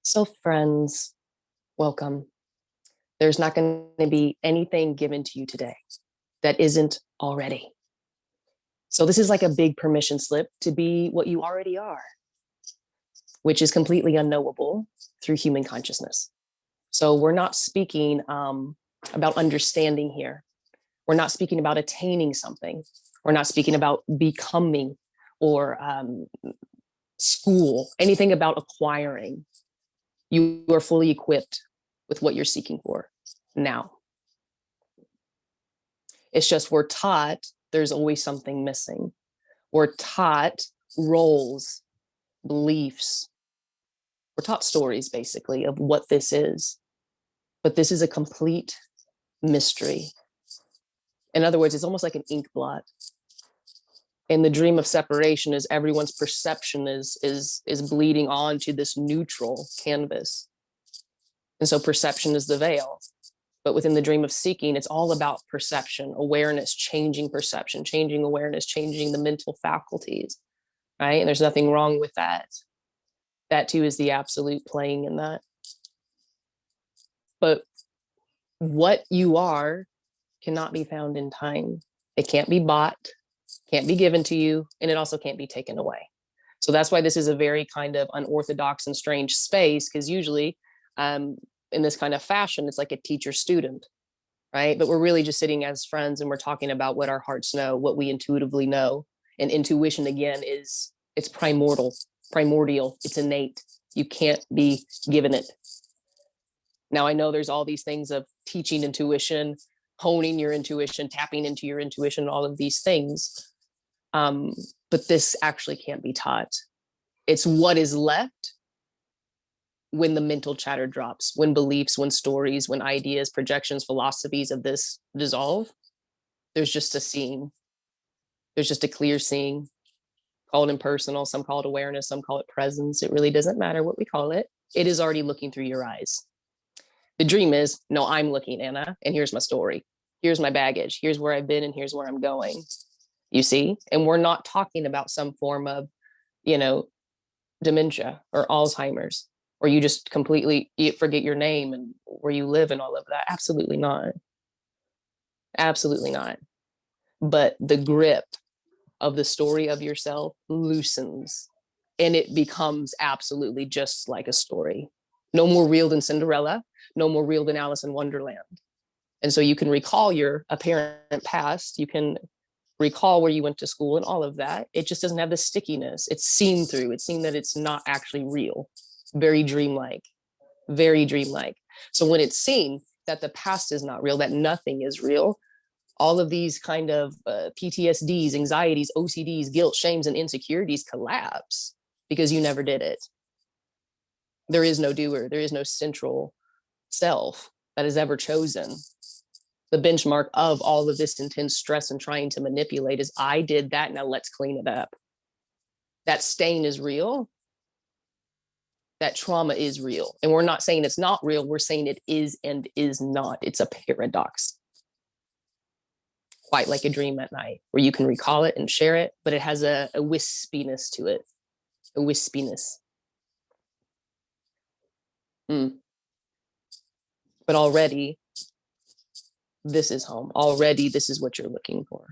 So, friends, welcome. There's not going to be anything given to you today that isn't already. So, this is like a big permission slip to be what you already are, which is completely unknowable through human consciousness. So, we're not speaking about understanding here. We're not speaking about attaining something. We're not speaking about becoming or school, anything about acquiring. You are fully equipped with what you're seeking for now. It's just we're taught there's always something missing. We're taught roles, beliefs. We're taught stories basically of what this is. But this is a complete mystery. In other words, it's almost like an ink blot. And the dream of separation is everyone's perception is bleeding onto this neutral canvas. And so perception is the veil. But within the dream of seeking, it's all about perception, awareness, changing perception, changing awareness, changing the mental faculties, right? And there's nothing wrong with that. That too is the absolute playing in that. But what you are cannot be found in time. It can't be bought, can't be given to you, and it also can't be taken away. So that's why this is a very kind of unorthodox and strange space, because usually in this kind of fashion, it's like a teacher student, right? But we're really just sitting as friends and we're talking about what our hearts know, what we intuitively know. And intuition, again, it's primordial, it's innate. You can't be given it. Now, I know there's all these things of teaching intuition, honing your intuition, tapping into your intuition, all of these things. But this actually can't be taught. It's what is left when the mental chatter drops, when beliefs, when stories, when ideas, projections, philosophies of this dissolve. There's just a seeing. There's just a clear seeing. Call it impersonal, some call it awareness, some call it presence. It really doesn't matter what we call it. It is already looking through your eyes. The dream is, no, I'm looking, Anna, and here's my story. Here's my baggage. Here's where I've been and here's where I'm going. You see? And we're not talking about some form of, dementia or Alzheimer's, or you just completely forget your name and where you live and all of that. Absolutely not. Absolutely not. But the grip of the story of yourself loosens and it becomes absolutely just like a story. No more real than Cinderella, no more real than Alice in Wonderland. And so you can recall your apparent past, you can recall where you went to school and all of that. It just doesn't have the stickiness. It's seen through. It's seen that it's not actually real. Very dreamlike, very dreamlike. So when it's seen that the past is not real, that nothing is real, all of these kind of PTSDs, anxieties, OCDs, guilt, shames, and insecurities collapse because you never did it. There is no doer. There is no central self that is ever chosen. The benchmark of all of this intense stress and trying to manipulate is I did that, now let's clean it up. That stain is real. That trauma is real. And we're not saying it's not real. We're saying it is and is not. It's a paradox. Quite like a dream at night where you can recall it and share it, but it has a wispiness to it, a wispiness. But already, this is home. Already, this is what you're looking for.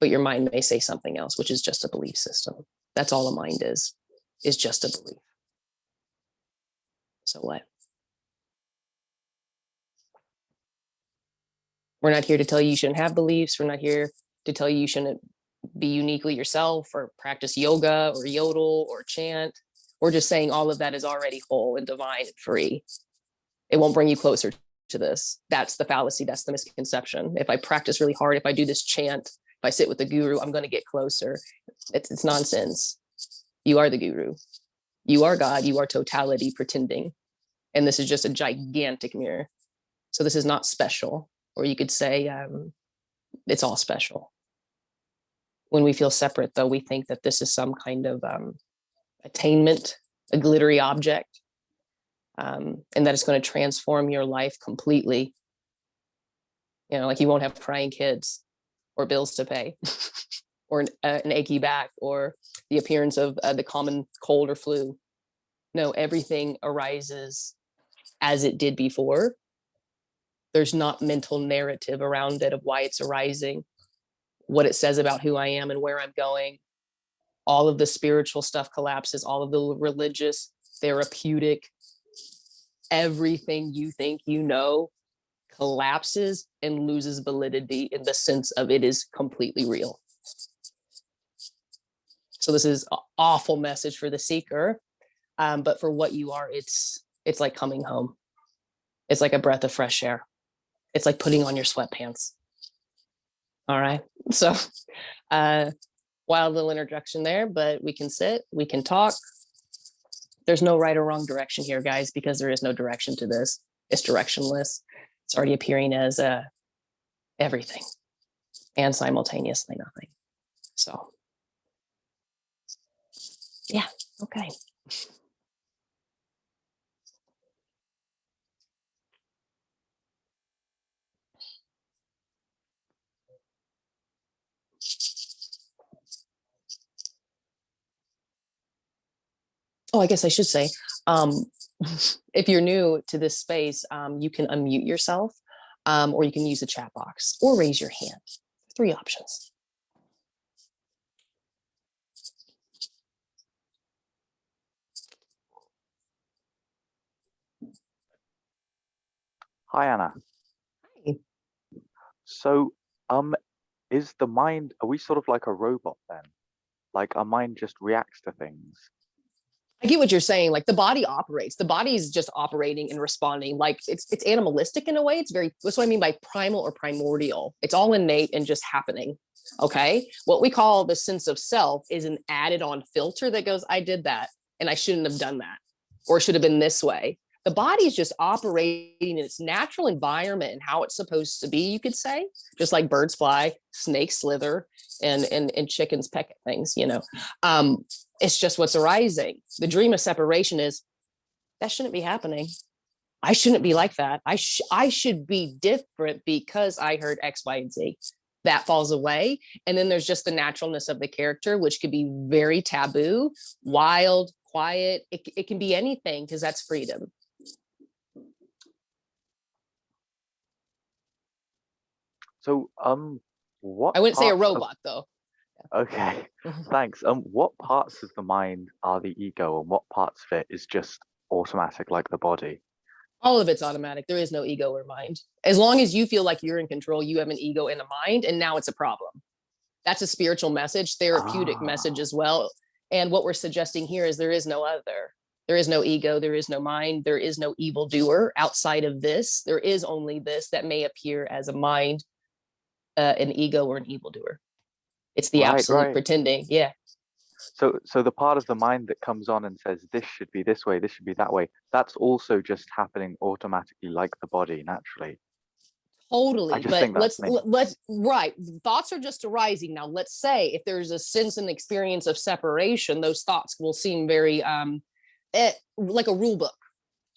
But your mind may say something else, which is just a belief system. That's all a mind is just a belief. So what? We're not here to tell you shouldn't have beliefs. We're not here to tell you shouldn't be uniquely yourself or practice yoga or yodel or chant. We're just saying all of that is already whole and divine and free. It won't bring you closer to this. That's the fallacy. That's the misconception. If I practice really hard, if I do this chant, if I sit with the guru, I'm going to get closer. It's nonsense. You are the guru. You are God. You are totality pretending. And this is just a gigantic mirror. So this is not special. Or you could say it's all special. When we feel separate, though, we think that this is some kind of attainment, a glittery object, and that it's going to transform your life completely. Like you won't have crying kids or bills to pay or an achy back or the appearance of the common cold or flu. No, everything arises as it did before. There's not mental narrative around it of why it's arising, what it says about who I am and where I'm going. All of the spiritual stuff collapses, all of the religious, therapeutic, everything you think you know collapses and loses validity in the sense of it is completely real. So this is an awful message for the seeker, but for what you are, it's like coming home. It's like a breath of fresh air. It's like putting on your sweatpants. All right. So wild little introduction there, but we can sit, we can talk. There's no right or wrong direction here, guys, because there is no direction to this. It's directionless. It's already appearing as everything and simultaneously nothing. So, yeah, okay. Oh, I guess I should say, if you're new to this space, you can unmute yourself, or you can use the chat box or raise your hand. 3 options. Hi, Anna. Hi. So, is the mind, are we sort of like a robot then? Like our mind just reacts to things? I get what you're saying. Like the body operates. The body is just operating and responding. Like it's animalistic in a way. It's very, that's what I mean by primal or primordial. It's all innate and just happening. Okay. What we call the sense of self is an added on filter that goes, I did that and I shouldn't have done that, or should have been this way. The body is just operating in its natural environment and how it's supposed to be, you could say, just like birds fly, snakes slither, and chickens peck at things, you know. It's just what's arising. The dream of separation is that shouldn't be happening. I shouldn't be like that. I should be different because I heard X, Y, and Z. That falls away. And then there's just the naturalness of the character, which could be very taboo, wild, quiet. It can be anything because that's freedom. So, what I wouldn't say a parts of- robot though. Okay, thanks. What parts of the mind are the ego and what parts of it is just automatic like the body? All of it's automatic. There is no ego or mind. As long as you feel like you're in control, you have an ego and a mind, and now it's a problem. That's a spiritual message, therapeutic message as well. And what we're suggesting here is there is no other. There is no ego, there is no mind, there is no evildoer outside of this. There is only this that may appear as a mind, an ego, or an evildoer. It's the absolute pretending. Yeah. So the part of the mind that comes on and says this should be this way, this should be that way, that's also just happening automatically like the body naturally. Totally. But let's right. Thoughts are just arising. Now, let's say if there's a sense and experience of separation, those thoughts will seem very like a rule book.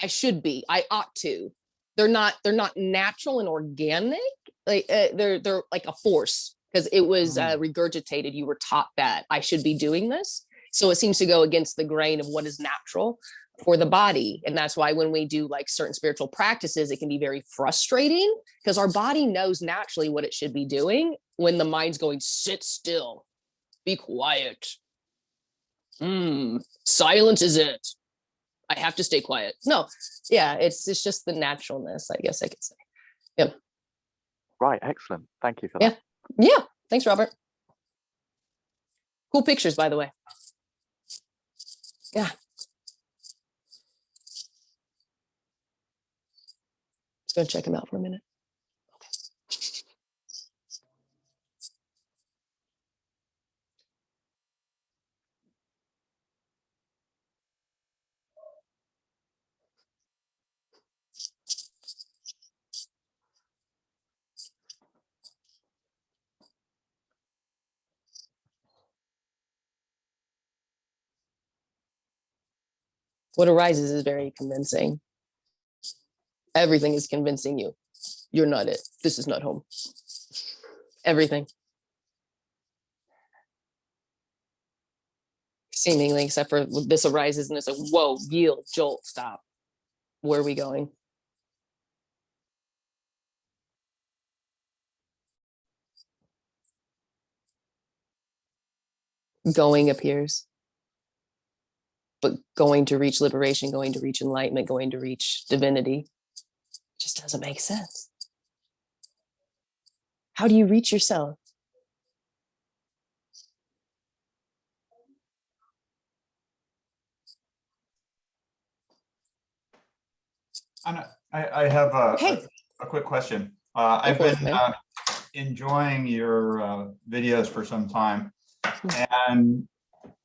I should be, I ought to. They're not natural and organic. Like they're like a force because it was regurgitated. You were taught that I should be doing this. So it seems to go against the grain of what is natural for the body. And that's why when we do like certain spiritual practices, it can be very frustrating because our body knows naturally what it should be doing when the mind's going, sit still, be quiet. Silence is it. I have to stay quiet. No, yeah, it's just the naturalness, I guess I could say. Yeah. Right, excellent. Thank you for that. Yeah, thanks, Robert. Cool pictures, by the way. Yeah. Let's go check them out for a minute. Okay. What arises is very convincing. Everything is convincing you. You're not it. This is not home. Everything. Seemingly, except for this arises and it's like, whoa, yield, jolt, stop. Where are we going? Going appears, but going to reach liberation, going to reach enlightenment, going to reach divinity just doesn't make sense. How do you reach yourself? I have Hey, a quick question. go I've for it, been man. enjoying your videos for some time, and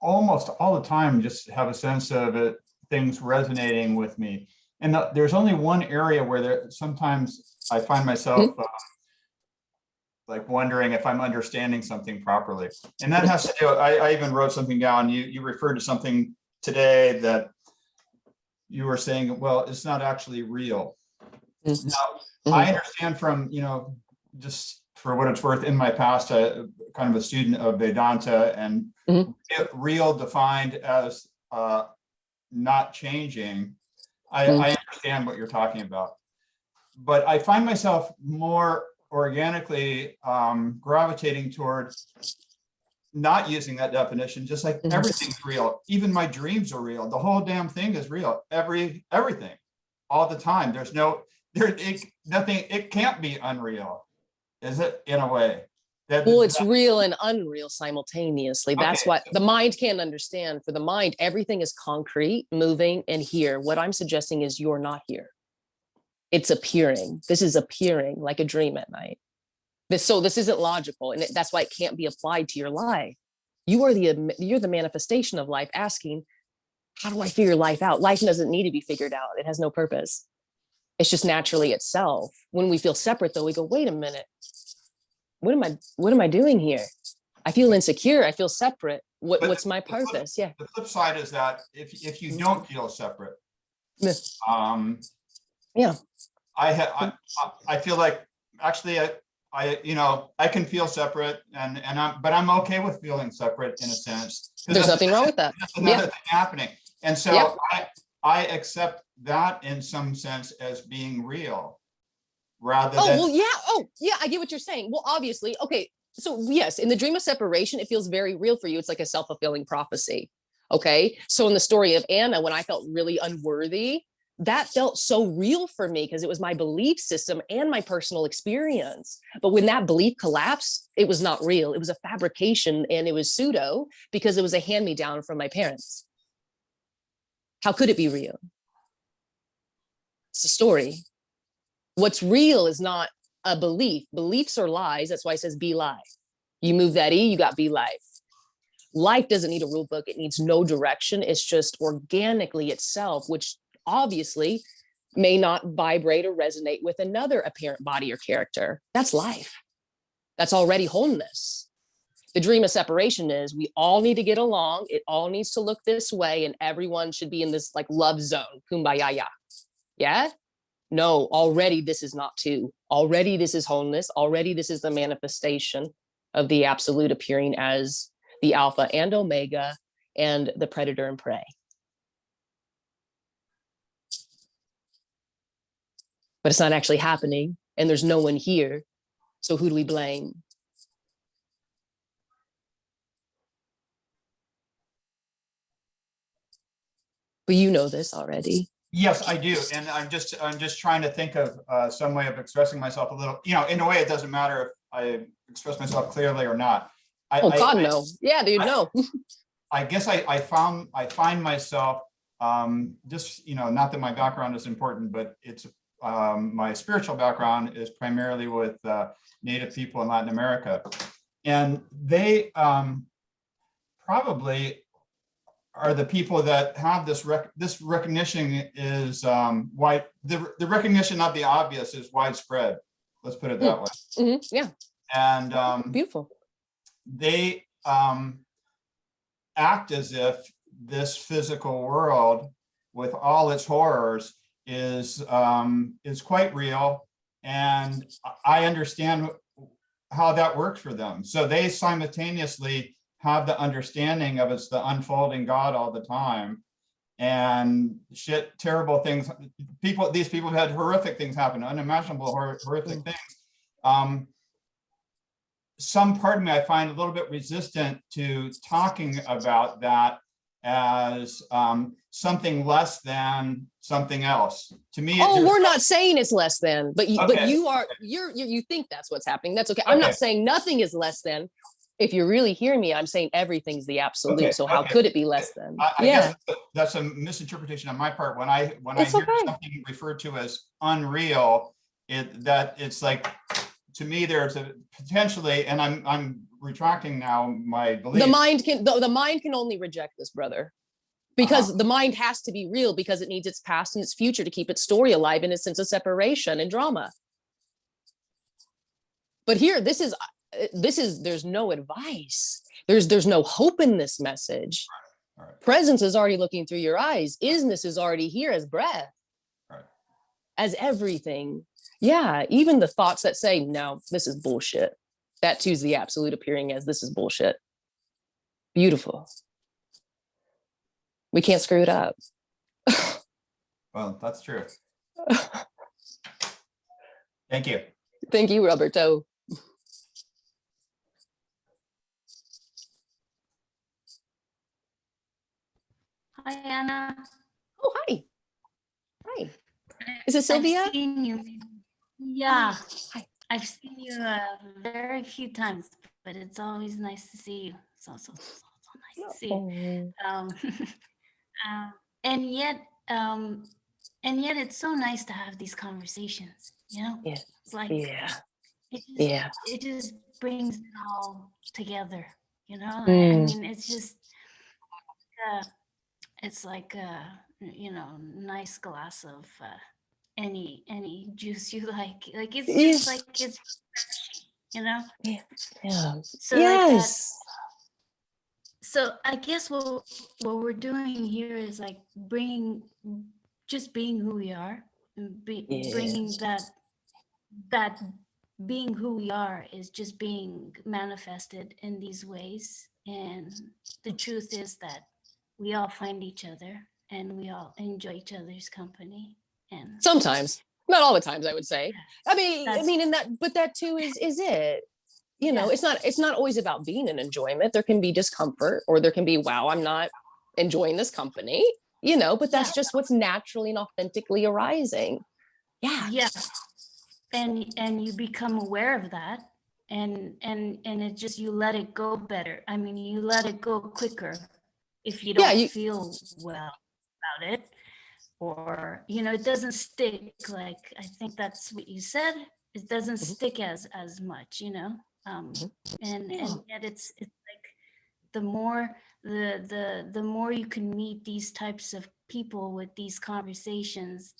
almost all the time just have a sense of it, things resonating with me. And there's only one area where sometimes I find myself like wondering if I'm understanding something properly. And that has to do, I even wrote something down. You referred to something today that you were saying, well, it's not actually real. Now, I understand from, just for what it's worth, in my past, kind of a student of Vedanta, and real defined as not changing. I understand what you're talking about, but I find myself more organically gravitating towards not using that definition. Just like everything's real, even my dreams are real. The whole damn thing is real. Everything, all the time. There's nothing. It can't be unreal, is it? In a way. Well, it's real and unreal simultaneously. That's what the mind can't understand. For the mind, everything is concrete, moving, and here. What I'm suggesting is you're not here. It's appearing. This is appearing like a dream at night. This isn't logical, and that's why it can't be applied to your life. You're the manifestation of life, asking, how do I figure life out? Life doesn't need to be figured out. It has no purpose. It's just naturally itself. When we feel separate, though, we go, wait a minute. What am I doing here? I feel insecure. I feel separate. What's my purpose? Yeah. The flip side is that if you don't feel separate, yeah, I feel like actually I can feel separate, but I'm okay with feeling separate in a sense. There's nothing wrong with that. That's another thing happening, and so I accept that in some sense as being real, rather than. Well, yeah. Oh, yeah. I get what you're saying. Well, obviously, okay. So yes, in the dream of separation, it feels very real for you. It's like a self-fulfilling prophecy. Okay. So in the story of Anna, when I felt really unworthy, that felt so real for me because it was my belief system and my personal experience. But when that belief collapsed, it was not real. It was a fabrication, and it was pseudo because it was a hand-me-down from my parents. How could it be real? It's a story. What's real is not a belief. Beliefs are lies. That's why it says be live. You move that E, you got be live. Life doesn't need a rule book. It needs no direction. It's just organically itself, which obviously may not vibrate or resonate with another apparent body or character. That's life. That's already wholeness. The dream of separation is we all need to get along. It all needs to look this way, and everyone should be in this like love zone, kumbaya. Yeah? No, already this is not two. Already this is wholeness. Already this is the manifestation of the absolute appearing as the alpha and omega and the predator and prey. But it's not actually happening, and there's no one here. So who do we blame? But you know this already. Yes, I do, and I'm just trying to think of some way of expressing myself a little. In a way, it doesn't matter if I express myself clearly or not. God, no. Yeah, dude, no. I guess I find myself just not that my background is important, but it's my spiritual background is primarily with Native people in Latin America, and they probably are the people that have this recognition is wide. The recognition of the obvious is widespread. Let's put it that way. Yeah. And beautiful. They act as if this physical world, with all its horrors, is quite real, and I understand how that works for them. So they simultaneously have the understanding of it's the unfolding God all the time. And shit, terrible things, these people have had horrific things happen, unimaginable, horrific things. Some part of me, I find a little bit resistant to talking about that as something less than something else. To me, Oh, we're not saying it's less than, but Okay. you think that's what's happening. That's okay. I'm not saying nothing is less than. If you're really hearing me, I'm saying everything's the absolute. Okay, So how could it be less than? I guess that's a misinterpretation on my part. When I hear something referred to as unreal, it's like, to me, there's a potentially, and I'm retracting now my belief. The mind can only reject this, brother, because the mind has to be real, because it needs its past and its future to keep its story alive in a sense of separation and drama. But here, this is there's no advice. There's no hope in this message. Right. Presence is already looking through your eyes. Isness is already here as breath, Right. as everything. Yeah, even the thoughts that say, no, this is bullshit. That too is the absolute appearing as this is bullshit. Beautiful. We can't screw it up. Well, that's true. Thank you. Thank you, Roberto. Hi, Anna. Oh, hi. Hi. Is it Sylvia? I've seen you. Yeah, Hi. I've seen you very few times, but it's always nice to see you. So nice to see you. And yet it's so nice to have these conversations, you know? Yeah. It's like, Yeah. it just brings it all together, you know? I Mm. mean, it's just, it's like a, nice glass of any juice you like. Like, it's just like, it's refreshing, you know? Yeah. So Yes. So I guess what we're doing here is like just being who we are, and bringing that being who we are is just being manifested in these ways. And the truth is that we all find each other and we all enjoy each other's company. And Sometimes, not all the times, I would say. Yeah, I mean, but that too is it. You know, it's not always about being an enjoyment. There can be discomfort, or there can be, wow, I'm not enjoying this company, but that's just what's naturally and authentically arising. Yeah. Yeah. And you become aware of that, and it just, you let it go better. I mean, you let it go quicker if you don't feel well about it, or it doesn't stick. Like, I think that's what you said. It doesn't stick as much, and yet it's like, the more the more you can meet these types of people with these conversations,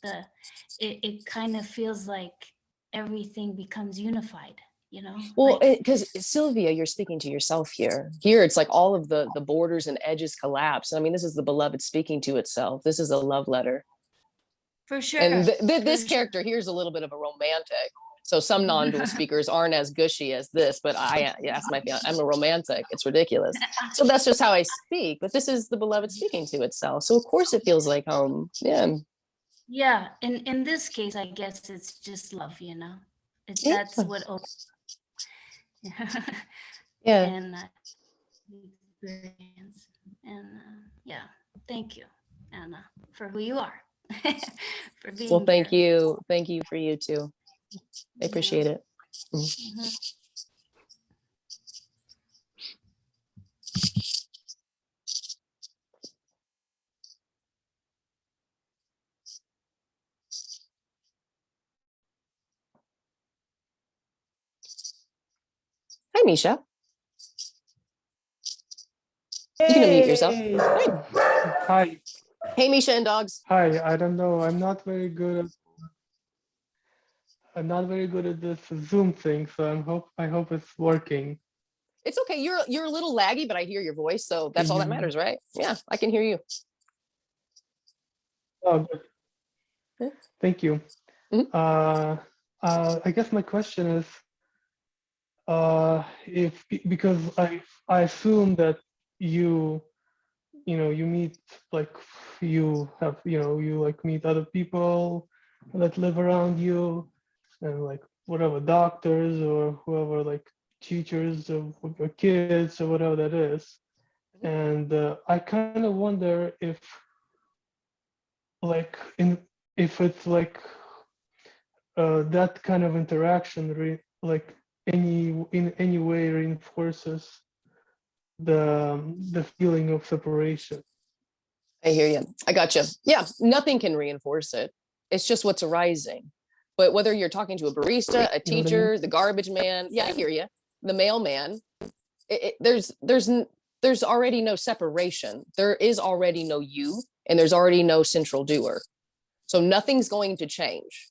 it kind of feels like everything becomes unified, Well, like, because Sylvia, you're speaking to yourself here. Here, it's like all of the borders and edges collapse. I mean, this is the beloved speaking to itself. This is a love letter. for sure. And this character here is a little bit of a romantic. So some non-dual speakers aren't as gushy as this, but I'm a romantic. It's ridiculous. So that's just how I speak. But this is the beloved speaking to itself. So of course it feels like home. Yeah. Yeah. In this case, I guess it's just love, that's what. Yeah. And experience. And yeah, thank you, Anna, for who you are. For being Well, thank here. you. Thank you for you too. I appreciate it. Mm-hmm. Hi, Misha. You can unmute yourself. Hey. Hi. Hi. Hey, Misha and dogs. Hi. I don't know. I'm not very good at this Zoom thing, so I hope it's working. It's okay. You're a little laggy, but I hear your voice, so that's all that Mhm. matters, right? Yeah, I can hear you. Oh, good. Yeah. Thank you. Mhm. I guess my question is, if because I assume that you know you meet like you have you like meet other people that live around you and like whatever doctors or whoever like teachers of your kids or whatever that is. And I kind of wonder if like if it's like that kind of interaction like in any way reinforces the feeling of separation. I hear you. I got you. Yeah, nothing can reinforce it. It's just what's arising. But whether you're talking to a barista, a You know what I teacher, mean? the garbage man, yeah, I hear you. The mailman, there's already no separation. There is already no you, and there's already no central doer. So nothing's going to change.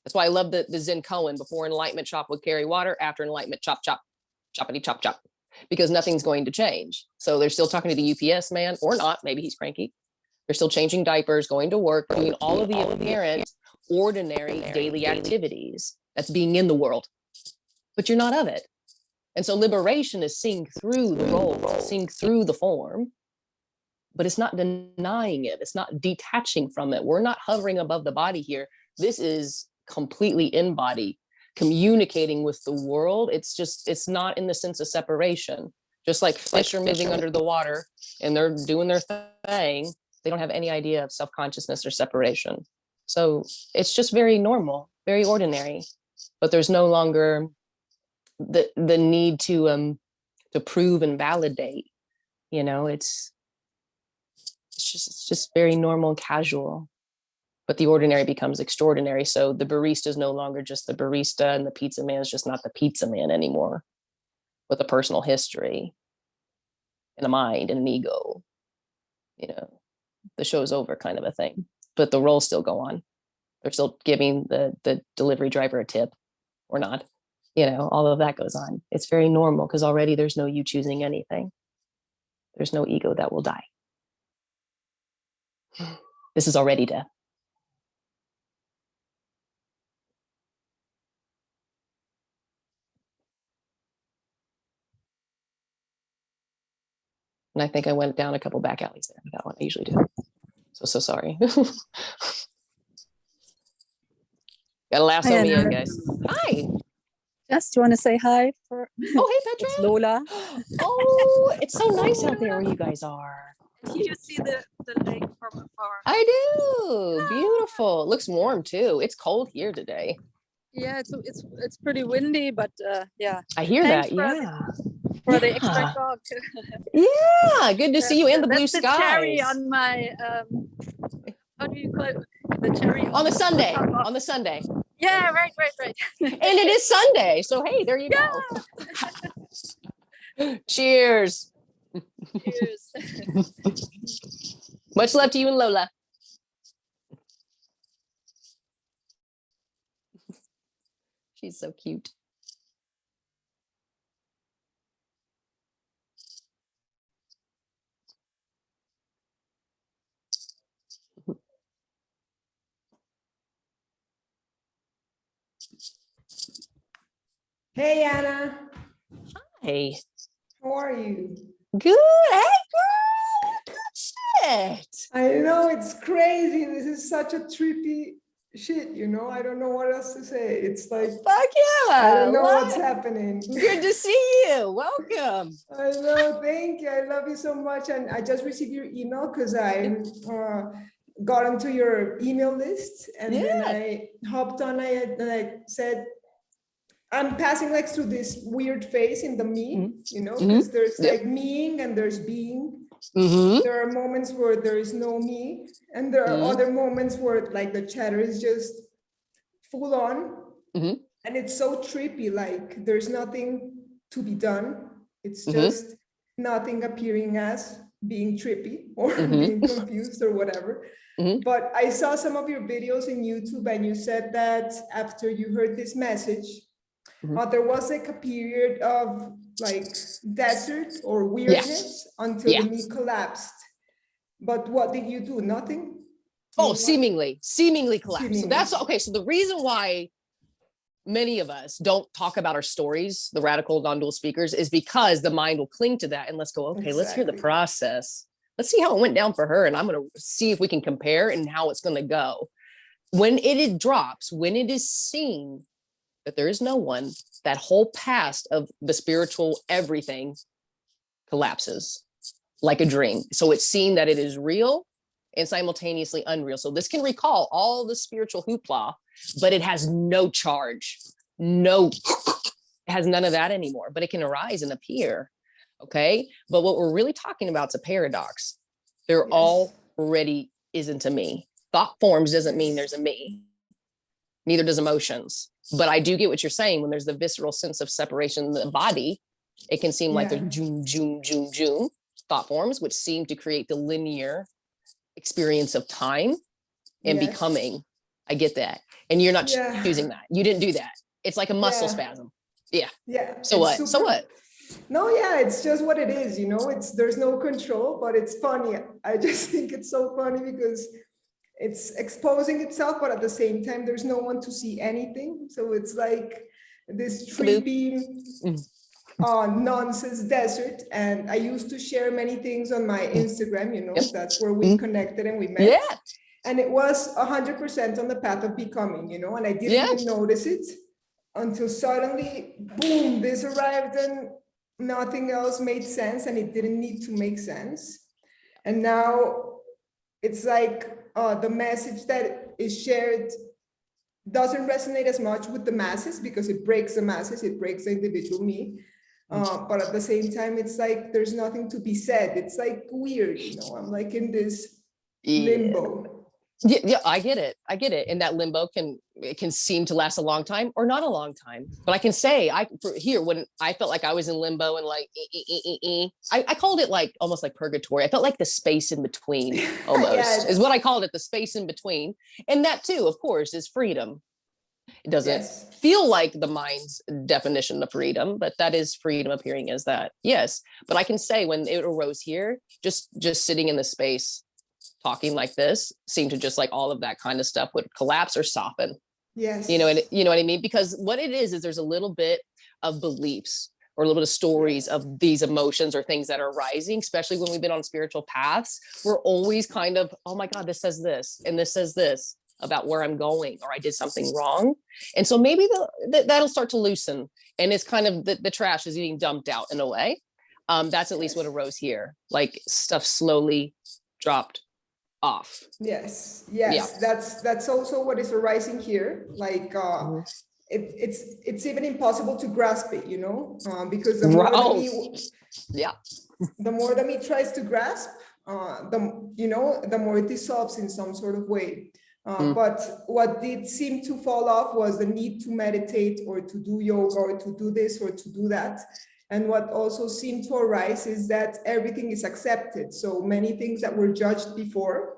That's why I love the Zen koan. Before enlightenment, chop would carry water. After enlightenment, chop, chop, choppity, chop, chop. Because nothing's going to change. So they're still talking to the UPS man, or not. Maybe he's cranky. They're still changing diapers, going to work, doing all of the apparent, ordinary daily activities. That's being in the world. But you're not of it. And so liberation is seeing through the role, seeing through the form, but it's not denying it. It's not detaching from it. We're not hovering above the body here. This is completely in body, communicating with the world. It's not in the sense of separation. Just like fish are moving under the water and they're doing their thing, they don't have any idea of self-consciousness or separation. So it's just very normal, very ordinary, but there's no longer the need to prove and validate. It's just very normal and casual, but the ordinary becomes extraordinary. So the barista is no longer just the barista, and the pizza man is just not the pizza man anymore, with a personal history and a mind and an ego. The show's over, kind of a thing, but the roles still go on. They're still giving the delivery driver a tip or not. All of that goes on. It's very normal because already there's no you choosing anything. There's no ego that will die. This is already death. And I think I went down a couple back alleys there with that one. I usually do. So sorry. Gotta lasso Hi, me in, Anna. guys. Hi. Just want to say hi for Oh, hey, it's Petra. Lola. Oh, it's so nice out there where you guys are. You see the lake from afar. I do. Beautiful. It looks warm too. It's cold here today. Yeah, it's pretty windy, but yeah. I hear Thanks that. Yeah. for the extra talk. Yeah. Good to see you in the blue That's the cherry skies. on my how do you call it? The cherry On the Sunday. top of- On the Sunday. Yeah, right. And it is Sunday. So hey, there you go. Cheers. Cheers. Much love to you and Lola. She's so cute. Hey, Anna. Hey. How are you? Good. Hey, girl. Good shit. I know it's crazy. This is such a trippy shit, I don't know what else to say. It's like, Fuck yeah. I don't know What? what's happening. Good to see you. Welcome. I know. Thank you. I love you so much. And I just received your email because I got onto your email list. And then I hopped on and I said, I'm passing like through this weird phase in the me, because there's like meing and there's being. There are moments where there is no me, and there are other moments where like the chatter is just full on, and it's so trippy. Like there's nothing to be done. It's just nothing appearing as being trippy or being confused or whatever. But I saw some of your videos in YouTube, and you said that after you heard this message, there was like a period of like desert or weirdness until the me collapsed. But what did you do? Nothing? Oh, seemingly collapsed. So that's okay. So the reason why many of us don't talk about our stories, the radical non-dual speakers, is because the mind will cling to that. And let's go, okay, let's hear the Exactly. process. Let's see how it went down for her. And I'm going to see if we can compare and how it's going to go. When it drops, when it is seen that there is no one, that whole past of the spiritual everything collapses like a dream. So it's seen that it is real and simultaneously unreal. So this can recall all the spiritual hoopla, but it has no charge, it has none of that anymore, but it can arise and appear. Okay. But what we're really talking about is a paradox. There already isn't a me. Thought forms doesn't mean there's a me. Neither does emotions. But I do get what you're saying. When there's the visceral sense of separation in the body, it can seem like there's zoom, thought forms, which seem to create the linear experience of time and becoming. I get that. And you're not choosing that. You didn't do that. It's like a muscle spasm. Yeah. So what? So what? No, it's just what it is, there's no control, but it's funny. I just think it's so funny because it's exposing itself, but at the same time, there's no one to see anything. So it's like this trippy nonsense desert. And I used to share many things on my Instagram, that's where we connected and we met. Yeah. And it was 100% on the path of becoming, and I didn't even notice it until suddenly, boom, this arrived and nothing else made sense, and it didn't need to make sense. And now it's like the message that is shared doesn't resonate as much with the masses because it breaks the masses, it breaks the individual me. But at the same time, it's like there's nothing to be said. It's like weird, I'm like in this limbo. Yeah, I get it. And that limbo can seem to last a long time or not a long time. But I can say when I felt like I was in limbo and like I called it like almost like purgatory. I felt like the space in between almost is what I called it, the space in between. And that too, of course, is freedom. It doesn't feel like the mind's definition of freedom, but that is freedom appearing as that. Yes. But I can say when it arose here, just sitting in the space, talking like this seemed to just like all of that kind of stuff would collapse or soften. Yes. You know what I mean? Because what it is there's a little bit of beliefs or a little bit of stories of these emotions or things that are rising, especially when we've been on spiritual paths. We're always kind of, oh my God, this says this and this says this about where I'm going, or I did something wrong. And so maybe that'll start to loosen, and it's kind of the trash is getting dumped out in a way. That's at least what arose here. Like stuff slowly dropped off. Yes. That's also what is arising here. Like it's even impossible to grasp it, because the more the me tries to grasp, the more it dissolves in some sort of way. But what did seem to fall off was the need to meditate or to do yoga or to do this or to do that. And what also seemed to arise is that everything is accepted. So many things that were judged before,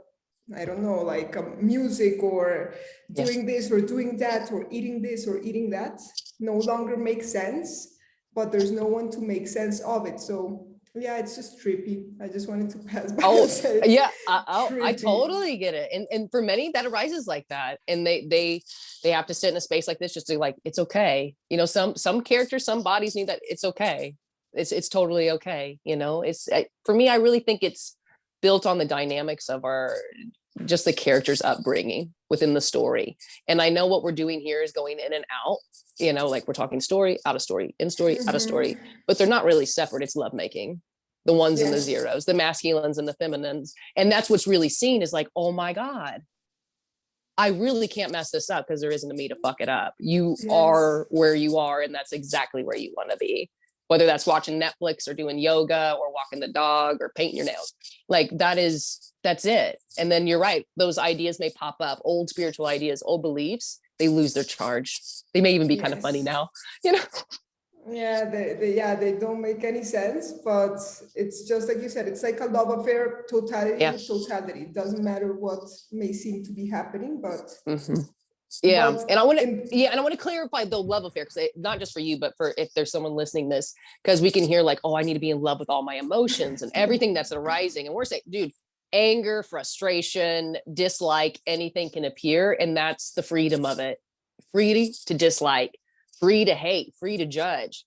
I don't know, like music or doing this or doing that or eating this or eating that, no longer makes sense, but there's no one to make sense of it. So it's just trippy. I just wanted to pass by. I totally get it. And for many that arises like that, and they have to sit in a space like this just to like, it's okay. Some characters, some bodies need that. It's okay. It's totally okay. For me, I really think it's built on the dynamics of just the character's upbringing within the story. And I know what we're doing here is going in and out, like we're talking story, out of story, in story, out of story, but they're not really separate. It's lovemaking, the ones and the zeros, the masculines and the feminines. And that's what's really seen is like, oh my God, I really can't mess this up because there isn't a me to fuck it up. You are where you are, and that's exactly where you want to be. Whether that's watching Netflix or doing yoga or walking the dog or painting your nails, like that's it. And then you're right. Those ideas may pop up, old spiritual ideas, old beliefs, they lose their charge. They may even be kind of funny now, Yeah, they don't make any sense, but it's just like you said, it's like a love affair, totality with totality. It doesn't matter what may seem to be happening, but and I want to clarify the love affair, because not just for you, but for if there's someone listening this, because we can hear like, oh, I need to be in love with all my emotions and everything that's arising. And we're saying, dude, anger, frustration, dislike, anything can appear. And that's the freedom of it. free to dislike, free to hate, free to judge.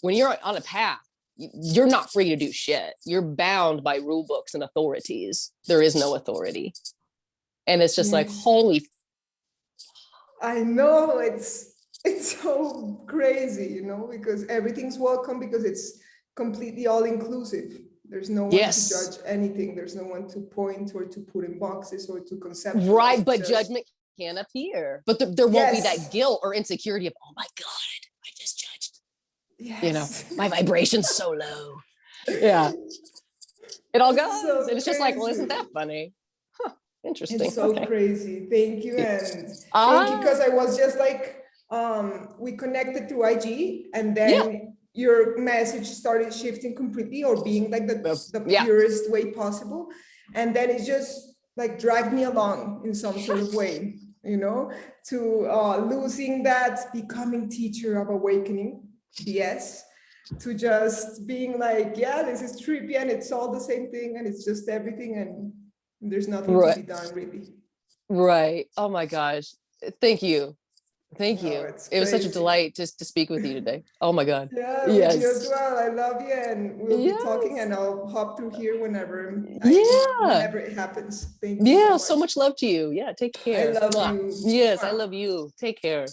When you're on a path, you're not free to do shit. You're bound by rule books and authorities. There is no authority. And it's just like, Yes. holy. I know, it's so crazy, you know, because everything's welcome, because it's completely all inclusive. There's no one Yes. to judge anything. There's no one to point or to put in boxes or to conceptualize. Right, but just... judgment can appear. But there won't be Yes. that guilt or insecurity of, oh my God, I just judged. Yes. You know, my vibration's so low. Yeah. It all goes. So and it's just like, well, crazy. isn't that funny? Huh. Interesting. It's so Okay. crazy. Thank you. And thank you, because I was just like, we connected through IG, and then your message started shifting completely, or being like the purest way possible. And then it just like dragged me along in some sort of way, you know, to losing that becoming teacher of awakening BS, to just being like, yeah, this is trippy and it's all the same thing and it's just everything and there's nothing to be done really. Right. Oh my gosh. Thank you. Thank you. It was such a delight just to speak with you today. Oh my God. Yeah, yes. with you as well. I love you, and we'll be talking, and I'll hop through here whenever it happens. Thank you so much love to you. Yeah, take care. I love you. Yes, I love you. Take care.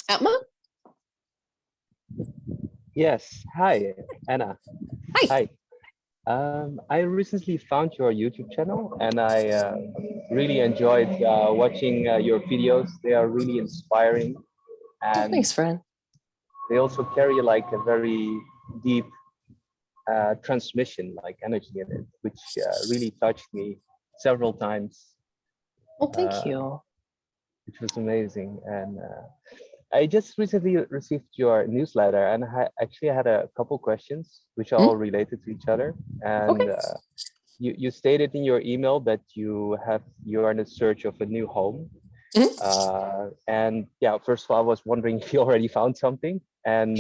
Atma? Yes. Hi, Anna. Hi. I recently found your YouTube channel, and I really enjoyed watching your videos. They are really inspiring, and thanks, friend. they also carry like a very deep transmission, like energy in it, which really touched me several times. Well, thank you. Which was amazing. And I just recently received your newsletter, and I actually had a couple questions which are all related to each other. And you stated in your email that you are in the search of a new home. And yeah, first of all, I was wondering if you already found something. And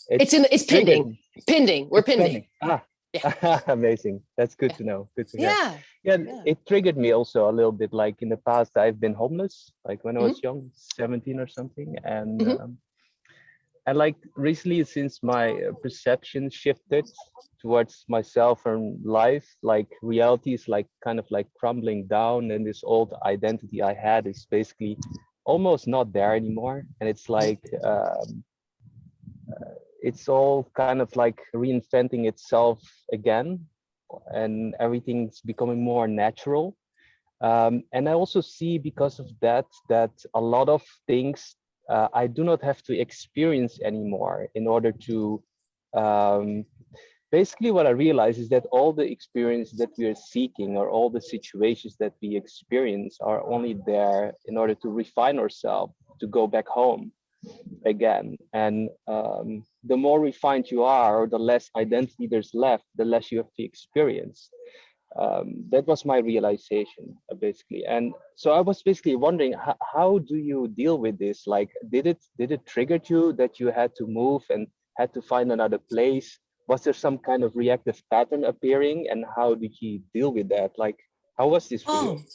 it's pending. We're pending. Ah, yeah. Amazing. That's good to know. Good to hear. Yeah, it triggered me also a little bit. Like in the past, I've been homeless, like when I was young, 17 or something, and like recently, since my perception shifted towards myself and life, like reality is like kind of like crumbling down, and this old identity I had is basically almost not there anymore, and it's like it's all kind of like reinventing itself again, and everything's becoming more natural. And I also see because of that a lot of things I do not have to experience anymore in order to basically what I realize is that all the experience that we are seeking, or all the situations that we experience, are only there in order to refine ourselves, to go back home again. And the more refined you are, or the less identity there's left, the less you have to experience. That was my realization, basically. And so I was basically wondering, how do you deal with this? Like, did it trigger you that you had to move and had to find another place? Was there some kind of reactive pattern appearing, and how did you deal with that? Like, how was this for you?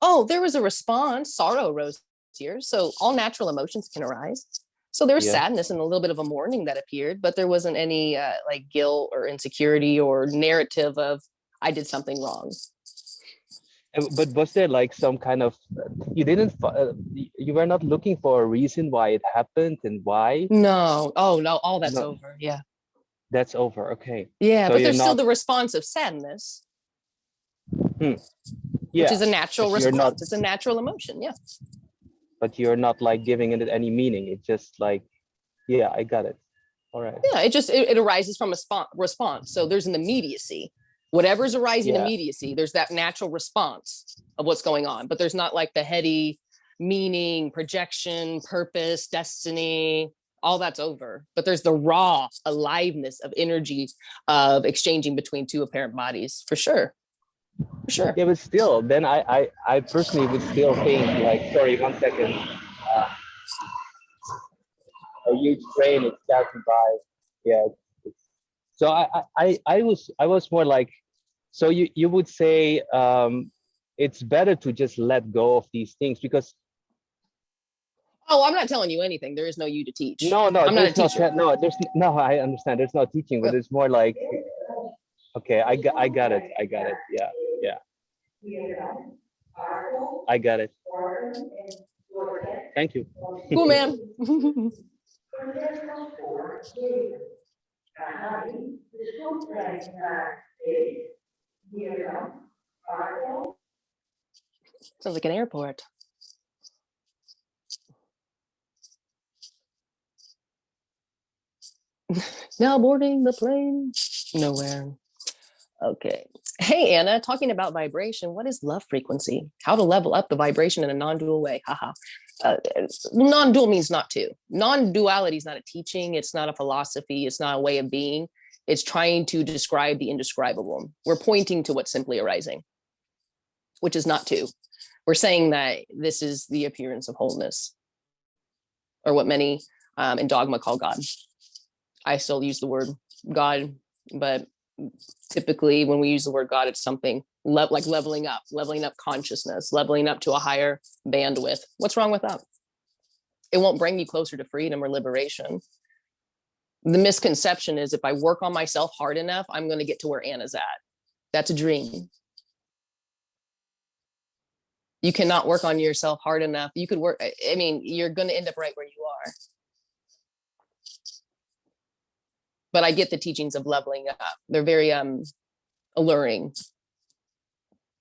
Oh, there was a response. Sorrow rose here. So all natural emotions can arise. So there was sadness and a little bit of a mourning that appeared, but there wasn't any like guilt or insecurity or narrative of I did something wrong. But was there like some kind of, you were not looking for a reason why it happened and why? No. Oh no, all that's over. Yeah. That's over. Okay. Yeah, So but you're there's still not, the response of sadness, yeah, which is a natural but you're not, response. It's a natural emotion. Yeah. but you're not like giving it any meaning. It's just like, yeah, I got it. All right. Yeah, it arises from a response. So there's an immediacy. Whatever's arising Yeah. immediacy, there's that natural response of what's going on. But there's not like the heady meaning, projection, purpose, destiny, all that's over. But there's the raw aliveness of energy of exchanging between two apparent bodies, for sure. For sure. Yeah, but still, then I personally would still think like, sorry, 1 second. A huge train is passing by. Yeah. So I was more like, so you would say it's better to just let go of these things because Oh, I'm not telling you anything. There is no you to teach. no, I'm not a there's teacher. there's no, I understand there's no teaching, but it's more like, okay, I got it. Yeah. I got it. Thank you. Cool, man. Sounds like an airport. Now boarding the plane. Nowhere. Okay. Hey, Anna, talking about vibration, what is love frequency? How to level up the vibration in a non-dual way? Haha. Non-dual means not two. Non-duality is not a teaching. It's not a philosophy. It's not a way of being. It's trying to describe the indescribable. We're pointing to what's simply arising, which is not two. We're saying that this is the appearance of wholeness, or what many in dogma call God. I still use the word God, but typically when we use the word God, it's something like leveling up consciousness, leveling up to a higher bandwidth. What's wrong with that? It won't bring you closer to freedom or liberation. The misconception is if I work on myself hard enough, I'm going to get to where Anna's at. That's a dream. You cannot work on yourself hard enough. You could work, I mean, you're going to end up right where you are. But I get the teachings of leveling up. They're very alluring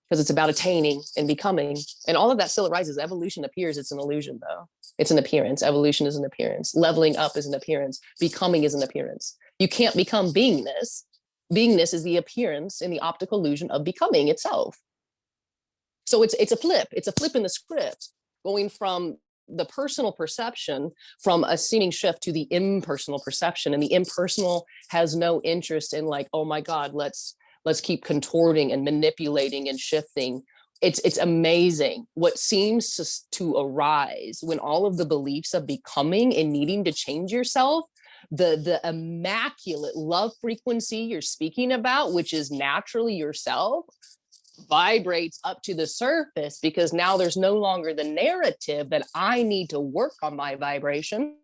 because it's about attaining and becoming. And all of that still arises. Evolution appears. It's an illusion, though. It's an appearance. Evolution is an appearance. Leveling up is an appearance. Becoming is an appearance. You can't become beingness. Beingness is the appearance in the optical illusion of becoming itself. So it's a flip. It's a flip in the script, going from the personal perception from a seeming shift to the impersonal perception. And the impersonal has no interest in like, oh my God, let's keep contorting and manipulating and shifting. It's amazing what seems to arise when all of the beliefs of becoming and needing to change yourself, the immaculate love frequency you're speaking about, which is naturally yourself, vibrates up to the surface, because now there's no longer the narrative that I need to work on my vibration.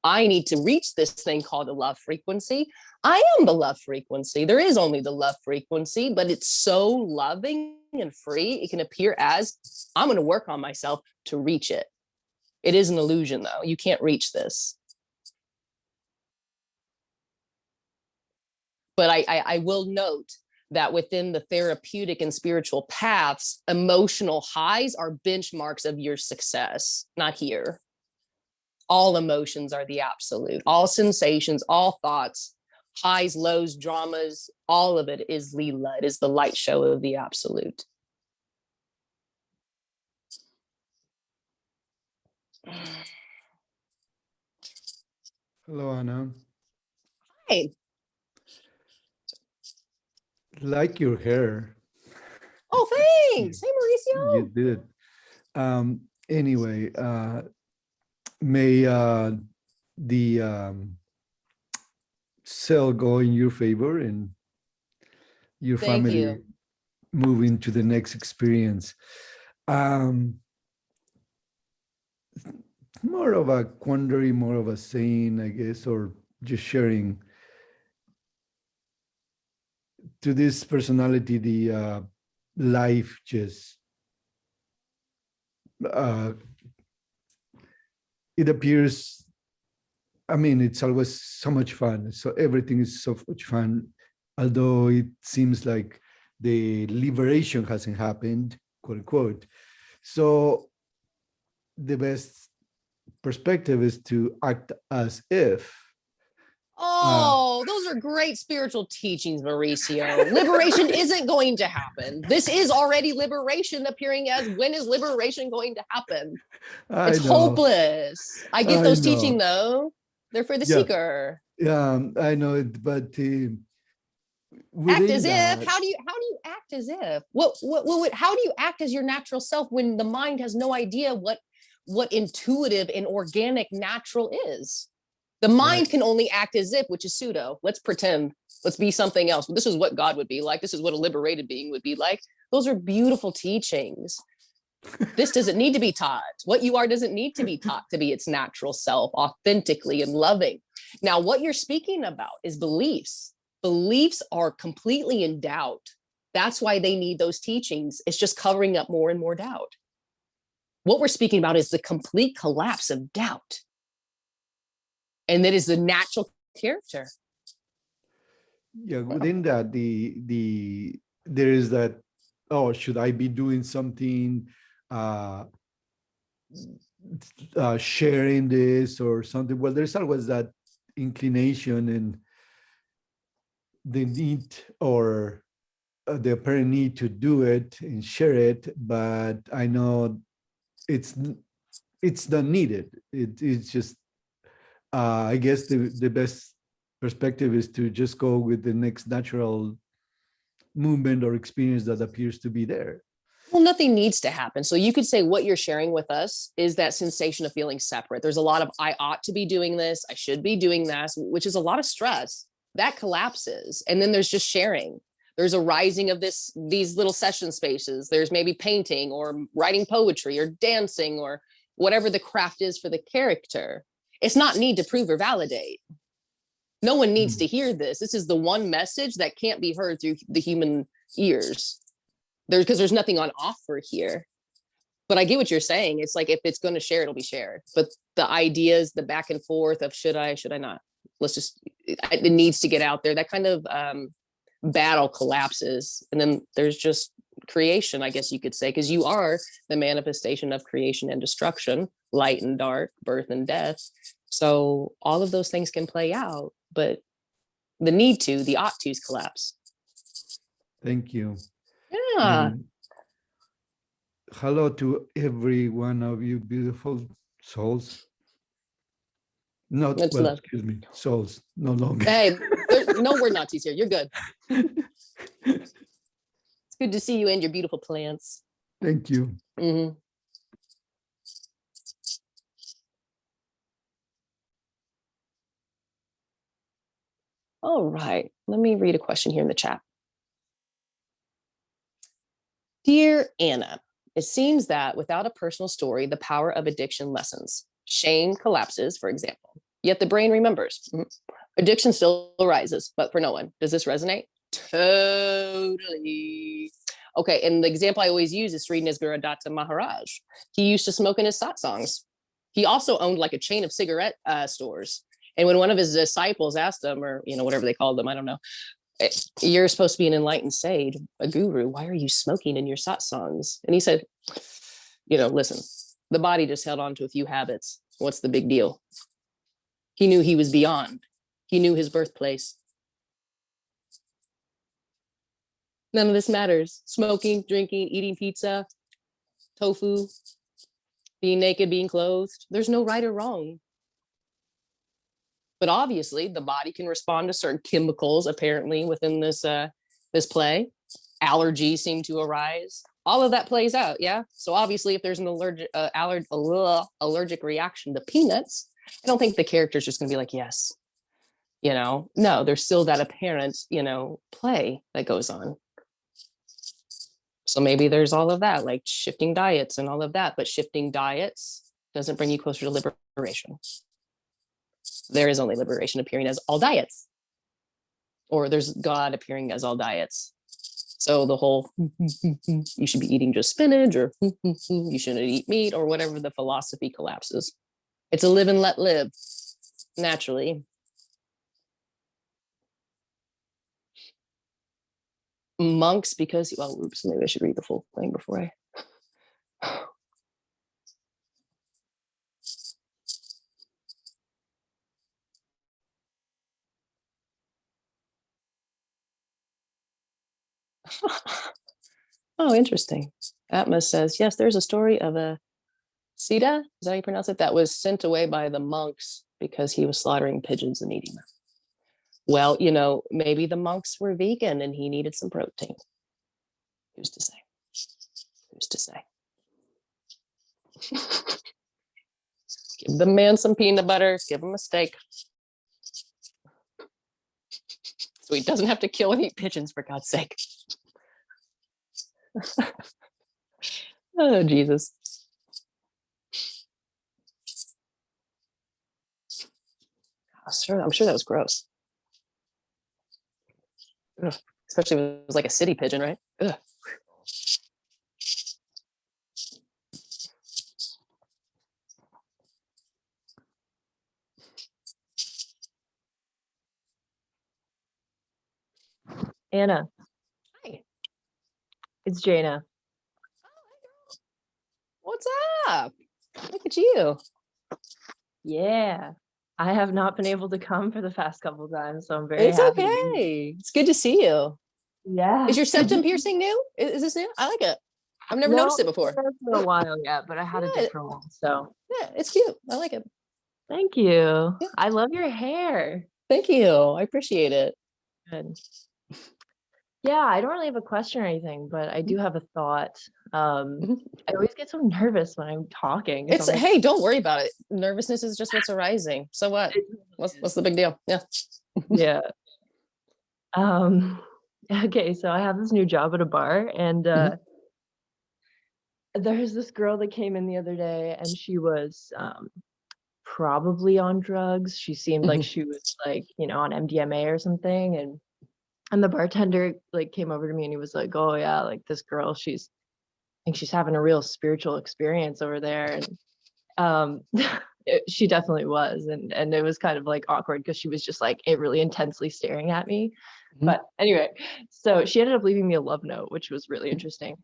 I need to reach this thing called the love frequency. I am the love frequency. There is only the love frequency, but it's so loving and free. It can appear as I'm going to work on myself to reach it. It is an illusion, though. You can't reach this. But I will note that within the therapeutic and spiritual paths, emotional highs are benchmarks of your success, not here. All emotions are the absolute, all sensations, all thoughts, highs, lows, dramas, all of it is Leela. It is the light show of the absolute. Hello, Anna. Hey. Like your hair. Oh, thanks. Hey, Mauricio. You did. Anyway, may the cell go in your favor and your Thank family you. move into the next experience. More of a quandary, more of a saying, I guess, or just sharing. To this personality, the life just it appears I mean, it's always so much fun. So everything is so much fun, although it seems like the liberation hasn't happened, quote unquote. So the best perspective is to act as if. Oh, those are great spiritual teachings, Mauricio. Liberation isn't going to happen. This is already liberation appearing as when is liberation going to happen? It's hopeless. I get those teaching though. They're for the seeker. Yeah, I know it, but act as if. How do you act as if? How do you act as your natural self when the mind has no idea what intuitive and organic natural is? The mind can only act as if, which is pseudo. Let's pretend. Let's be something else. This is what God would be like. This is what a liberated being would be like. Those are beautiful teachings. This doesn't need to be taught. What you are doesn't need to be taught to be its natural self, authentically and loving. Now, what you're speaking about is beliefs. Beliefs are completely in doubt. That's why they need those teachings. It's just covering up more and more doubt. What we're speaking about is the complete collapse of doubt. And that is the natural character. Yeah, within that, there is that, oh, should I be doing something, sharing this or something? Well, there's always that inclination and the need or the apparent need to do it and share it, but I know it's not needed. It's just, I guess the best perspective is to just go with the next natural movement or experience that appears to be there. Well, nothing needs to happen. So you could say what you're sharing with us is that sensation of feeling separate. There's a lot of, I ought to be doing this, I should be doing this, which is a lot of stress. That collapses. And then there's just sharing. There's a rising of these little session spaces. There's maybe painting or writing poetry or dancing or whatever the craft is for the character. It's not need to prove or validate. No one needs to hear this. This is the one message that can't be heard through the human ears. Because there's nothing on offer here. But I get what you're saying. It's like, if it's going to share, it'll be shared. But the ideas, the back and forth of should I not? Let's just, it needs to get out there. That kind of battle collapses. And then there's just creation, I guess you could say, because you are the manifestation of creation and destruction, light and dark, birth and death. So all of those things can play out, but the need to, the ought to's collapse. Thank you. Yeah. Hello to every one of you beautiful souls. Excuse me, souls, no longer. Hey, no word Nazis here. You're good. It's good to see you and your beautiful plants. Thank you. Mm-hmm. All right, let me read a question here in the chat. Dear Anna, it seems that without a personal story, the power of addiction lessens. Shame collapses, for example, yet the brain remembers. Addiction still arises, but for no one. Does this resonate? Totally. Okay, and the example I always use is Sri Nisargadatta Maharaj. He used to smoke in his satsangs. He also owned like a chain of cigarette stores. And when one of his disciples asked him, or whatever they called them, I don't know, you're supposed to be an enlightened sage, a guru. Why are you smoking in your satsangs? And he said, listen, the body just held on to a few habits. What's the big deal? He knew he was beyond. He knew his birthplace. None of this matters. Smoking, drinking, eating pizza, tofu, being naked, being clothed. There's no right or wrong. But obviously, the body can respond to certain chemicals, apparently, within this play. Allergies seem to arise. All of that plays out, yeah? So obviously, if there's an allergic reaction to peanuts, I don't think the character's just going to be like, yes. No, there's still that apparent, play that goes on. So maybe there's all of that, like shifting diets and all of that. But shifting diets doesn't bring you closer to liberation. There is only liberation appearing as all diets, or there's God appearing as all diets. So the whole you should be eating just spinach, or you shouldn't eat meat, or whatever the philosophy collapses. It's a live and let live. naturally. Monks, because, well, oops, maybe I should read the full thing before I. Oh, interesting. Atmos says, yes, there's a story of a Sita, is that how you pronounce it, that was sent away by the monks because he was slaughtering pigeons and eating them. Well, you know, maybe the monks were vegan and he needed some protein. Who's to say? Who's to say? Give the man some peanut butter, give him a steak. So he doesn't have to kill and eat pigeons, for God's sake. Oh, Jesus. I'm sure that was gross. Ugh. Especially if it was like a city pigeon, right? Ugh. Anna. Hi. It's Jaina. What's up? Look at you. Yeah. I have not been able to come for the past couple of times, so I'm very It's happy. okay. It's good to see you. Yeah. Is your septum piercing new? Is this new? I like it. I've never No, noticed it before. it's been for a while yet, but I had a Yeah. different one. So Yeah, it's cute. I like it. thank you. Yeah. I love your hair. Thank you. I appreciate it. Good. Yeah, I don't really have a question or anything, but I do have a thought. I always get so nervous when I'm talking. So It's I'm like, hey, don't worry about it. Nervousness is just what's arising. So what? What's the big deal? Yeah. yeah. Okay, so I have this new job at a bar, and there's this girl that came in the other day, and she was probably on drugs. She seemed like she was like, you know, on MDMA or something, and the bartender like came over to me and he was like, oh yeah, like this girl, I think she's having a real spiritual experience over there. And she definitely was, and it was kind of like awkward because she was just like really intensely staring at me. But anyway, so she ended up leaving me a love note, which was really interesting.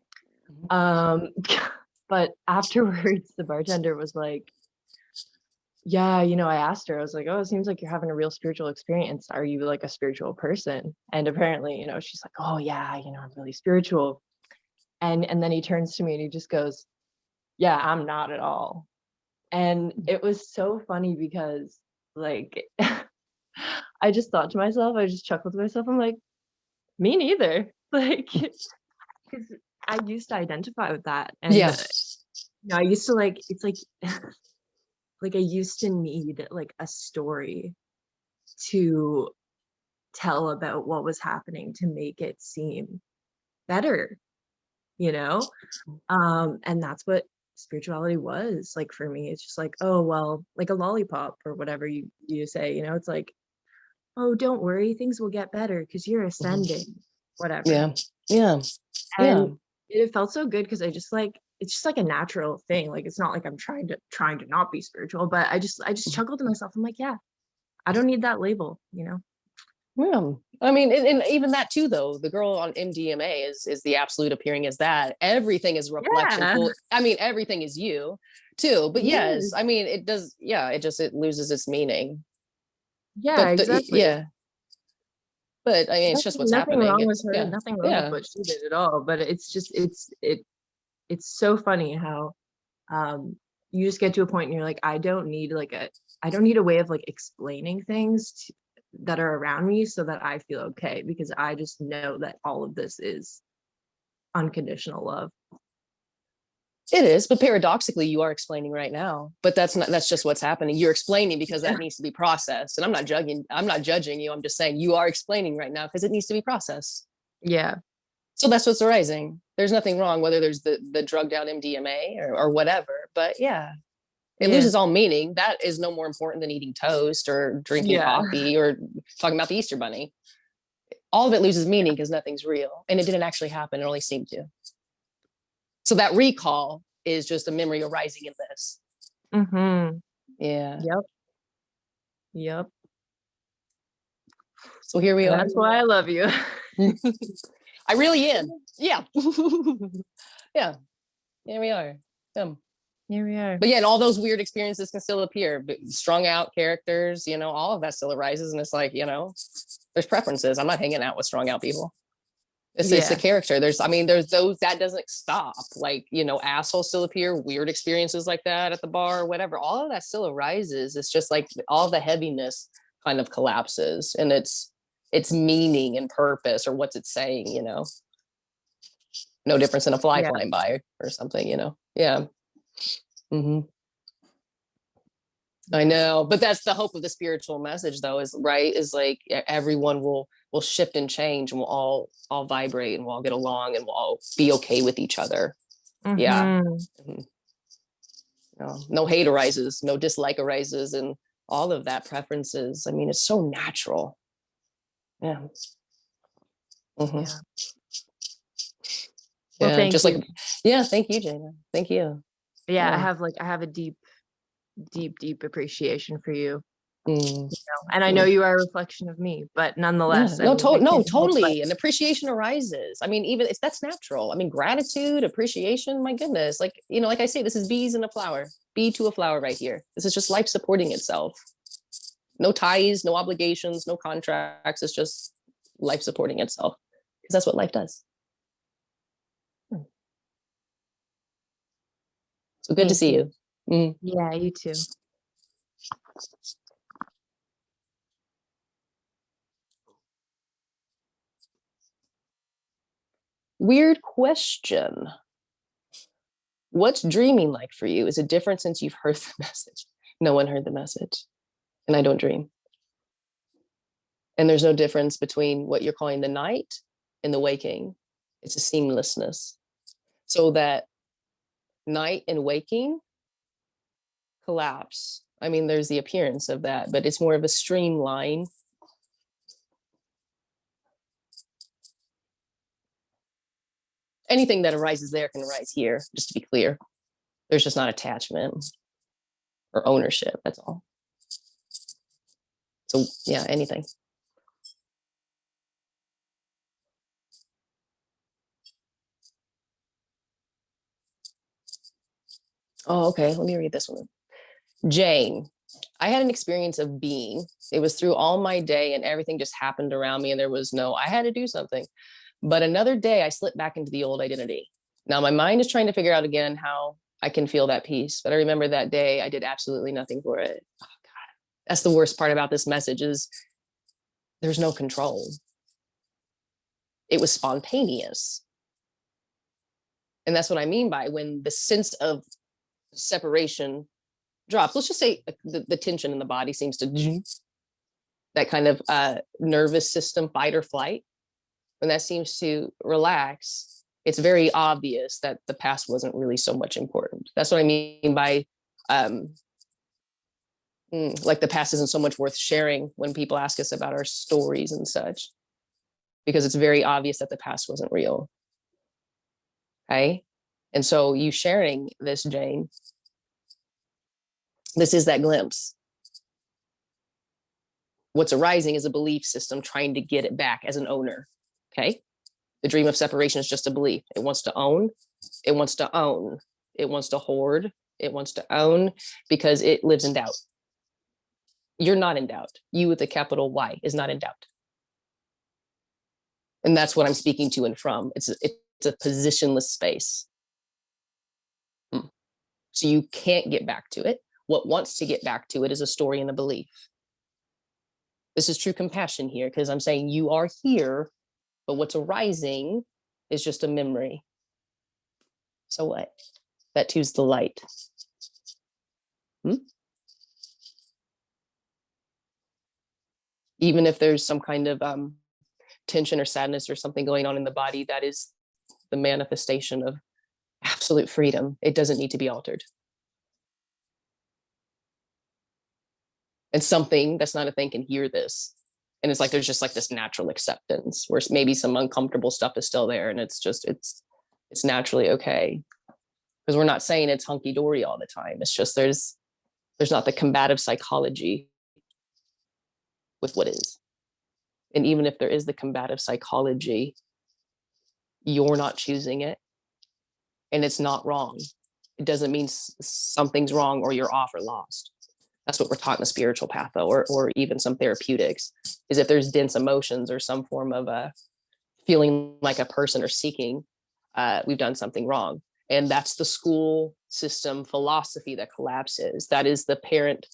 But afterwards the bartender was like, yeah, you know, I asked her, I was like, oh, it seems like you're having a real spiritual experience. Are you like a spiritual person? And apparently, you know, she's like, oh yeah, you know, I'm really spiritual. And then he turns to me and he just goes, yeah, I'm not at all. And it was so funny because like, I just thought to myself, I just chuckled to myself. I'm like, me neither. Like, because I used to identify with that. And Yeah. you know, I used to like, it's like, like I used to need like a story to tell about what was happening to make it seem better, you know? And that's what spirituality was like for me. It's just like, oh, well, like a lollipop or whatever you say, you know, it's like, oh, don't worry, things will get better because you're ascending, whatever. Yeah. Yeah. And it felt so good because I just like, it's just like a natural thing. Like, it's not like I'm trying to not be spiritual, but I just chuckled to myself. I'm like, yeah, I don't need that label, you know? Yeah. I mean, and even that too, though, the girl on MDMA is the absolute appearing as that. Everything is reflection. Yeah. Well, I mean, everything is you too. But It yes, is. I mean, it does. Yeah, it loses its meaning. Yeah, But exactly. yeah. But I mean, it's just what's nothing happening. wrong with her, Yeah. nothing wrong with what she did at all. But it's just it's so funny how you just get to a point and you're like, I don't need a way of like explaining things that are around me so that I feel okay, because I just know that all of this is unconditional love. It is, but paradoxically, you are explaining right now. But that's just what's happening. You're explaining because that needs to be processed. And I'm not judging you. I'm just saying you are explaining right now because it needs to be processed. Yeah. So that's what's arising. There's nothing wrong, whether there's the drugged out MDMA or whatever. But yeah, it loses all meaning. That is no more important than eating toast or drinking coffee or talking about the Easter Bunny. All of it loses meaning because nothing's real. And it didn't actually happen. It only seemed to. So that recall is just a memory arising in this. Mm-hmm. Yeah. Yep. Yep. So here we And are. that's why I love you. I really am. Yeah. Yeah. Here we are. Here we are. But yeah, and all those weird experiences can still appear. But strung out characters, you know, all of that still arises. And it's like, you know, there's preferences. I'm not hanging out with strung out people. It's the character. There's those that doesn't stop. Like, you know, assholes still appear, weird experiences like that at the bar or whatever. All of that still arises. It's just like all the heaviness kind of collapses, and it's meaning and purpose, or what's it saying, you know? No difference than a fly flying by or something, you know? Yeah. Mm-hmm. I know, but that's the hope of the spiritual message, though, is like everyone will shift and change, and we'll all vibrate, and we'll all get along, and we'll all be okay with each other. Yeah. Mm-hmm. No hate arises, no dislike arises, and all of that preferences. I mean, it's so natural. Yeah. Mm-hmm. Yeah. Well, yeah, just you. Like, yeah, thank you, Jana. Thank you. Yeah, I have a deep appreciation for you. You know? And I know you are a reflection of me, but nonetheless, totally. An appreciation arises. I mean, even that's natural. I mean, gratitude, appreciation, my goodness. Like, you know, like I say, this is bees in a flower, bee to a flower right here. This is just life supporting itself. No ties, no obligations, no contracts. It's just life supporting itself, because that's what life does. So good to see you. Yeah, you too. Weird question. What's dreaming like for you? Is it different since you've heard the message? No one heard the message, and I don't dream. And there's no difference between what you're calling the night and the waking. It's a seamlessness. So that night and waking collapse. I mean, there's the appearance of that, but it's more of a streamline. Anything that arises there can arise here, just to be clear. There's just not attachment or ownership, that's all. So yeah, anything. Oh, okay, let me read this one. Jane, I had an experience of being. It was through all my day, and everything just happened around me, and I had to do something. But another day I slipped back into the old identity. Now my mind is trying to figure out again how I can feel that peace. But I remember that day I did absolutely nothing for it. Oh God, that's the worst part about this message, is there's no control. It was spontaneous. And that's what I mean by when the sense of separation drops. Let's just say the tension in the body seems to, that kind of nervous system, fight or flight, when that seems to relax, it's very obvious that the past wasn't really so much important. That's what I mean by like the past isn't so much worth sharing when people ask us about our stories and such, because it's very obvious that the past wasn't real. Okay. And so you sharing this, Jane, this is that glimpse. What's arising is a belief system trying to get it back as an owner. Okay. The dream of separation is just a belief. It wants to own. It wants to own. It wants to hoard. It wants to own because it lives in doubt. You're not in doubt. You with a capital Y is not in doubt. And that's what I'm speaking to and from. It's a positionless space. So you can't get back to it. What wants to get back to it is a story and a belief. This is true compassion here, because I'm saying you are here, but what's arising is just a memory. So what? That too's the light. Even if there's some kind of tension or sadness or something going on in the body, that is the manifestation of absolute freedom. It doesn't need to be altered. And something that's not a thing can hear this. And it's like, there's just like this natural acceptance where maybe some uncomfortable stuff is still there. And it's just, it's naturally okay. Because we're not saying it's hunky dory all the time. It's just, there's not the combative psychology with what is. And even if there is the combative psychology, you're not choosing it, and it's not wrong. It doesn't mean something's wrong or you're off or lost. That's what we're taught in the spiritual path, though, or even some therapeutics, is if there's dense emotions or some form of a feeling like a person or seeking, we've done something wrong. And that's the school system philosophy that collapses. That is the parent,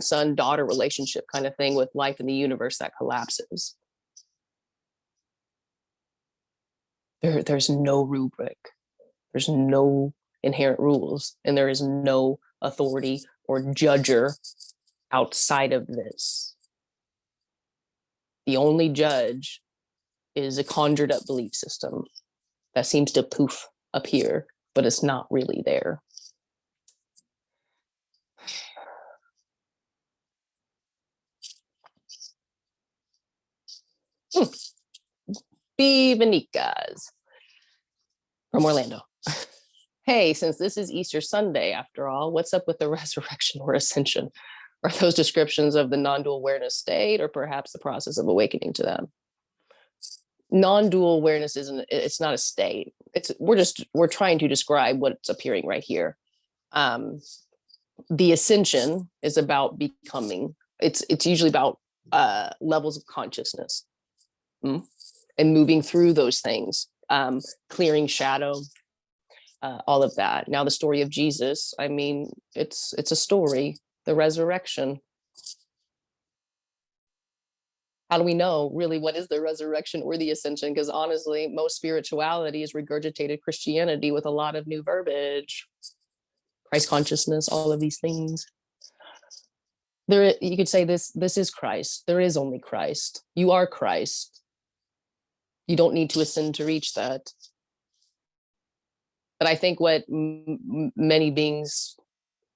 son, daughter relationship kind of thing with life in the universe that collapses. There's no rubric. There's no inherent rules, and there is no authority or judger outside of this. The only judge is a conjured up belief system that seems to poof appear, but it's not really there. Bivanikas from Orlando. Hey, since this is Easter Sunday, after all, what's up with the resurrection or ascension? Are those descriptions of the non-dual awareness state, or perhaps the process of awakening to them? Non-dual awareness it's not a state. We're trying to describe what's appearing right here. The ascension is about becoming, it's usually about levels of consciousness, and moving through those things, clearing shadow, all of that. Now, the story of Jesus, I mean, it's a story, the resurrection. How do we know really what is the resurrection or the ascension? Because honestly, most spirituality is regurgitated Christianity with a lot of new verbiage, Christ consciousness, all of these things. You could say this is Christ. There is only Christ. You are Christ. You don't need to ascend to reach that. But I think what many beings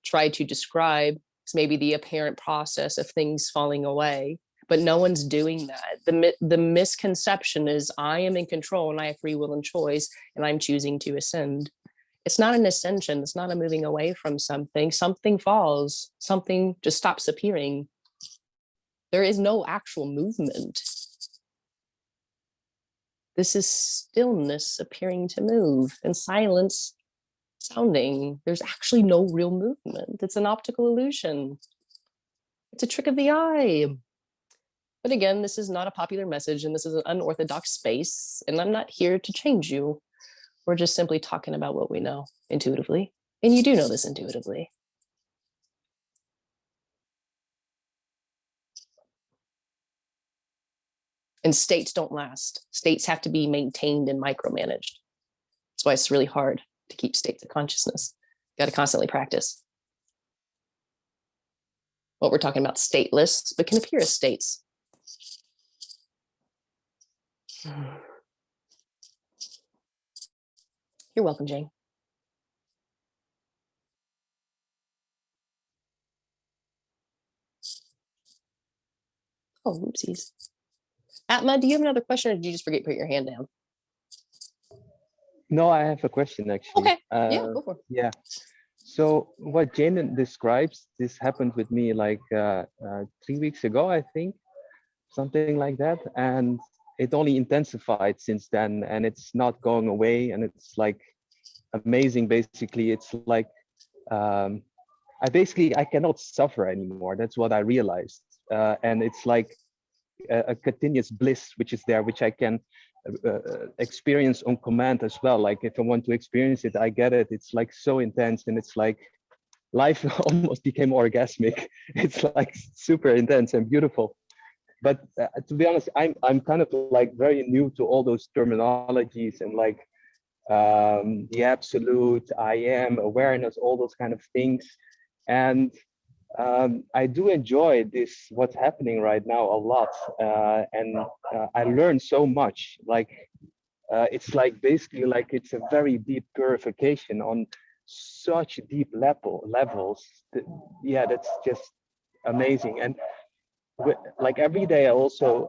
try to describe is maybe the apparent process of things falling away, but no one's doing that. The misconception is I am in control and I have free will and choice, and I'm choosing to ascend. It's not an ascension. It's not a moving away from something. Something falls. Something just stops appearing. There is no actual movement. This is stillness appearing to move, and silence sounding. There's actually no real movement. It's an optical illusion. It's a trick of the eye. But again, this is not a popular message, and this is an unorthodox space, and I'm not here to change you. We're just simply talking about what we know intuitively, and you do know this intuitively. And states don't last. States have to be maintained and micromanaged. That's why it's really hard to keep states of consciousness. You got to constantly practice. What we're talking about, stateless, but can appear as states. You're welcome, Jane. Oh, whoopsies. Atma, do you have another question, or did you just forget to put your hand down? No, I have a question actually. Okay, yeah, go for it. Yeah. So what Jane describes, this happened with me like 3 weeks ago, I think, something like that. And it only intensified since then, and it's not going away. And it's like amazing. Basically, it's like, I cannot suffer anymore. That's what I realized. And it's like a continuous bliss, which is there, which I can experience on command as well. Like if I want to experience it, I get it. It's like so intense, and it's like life almost became orgasmic. It's like super intense and beautiful. But to be honest, I'm kind of like very new to all those terminologies and like the absolute, I am, awareness, all those kind of things. And I do enjoy this, what's happening right now a lot. And I learned so much. Like, it's like basically like it's a very deep purification on such deep levels. Yeah, that's just amazing. And like every day I also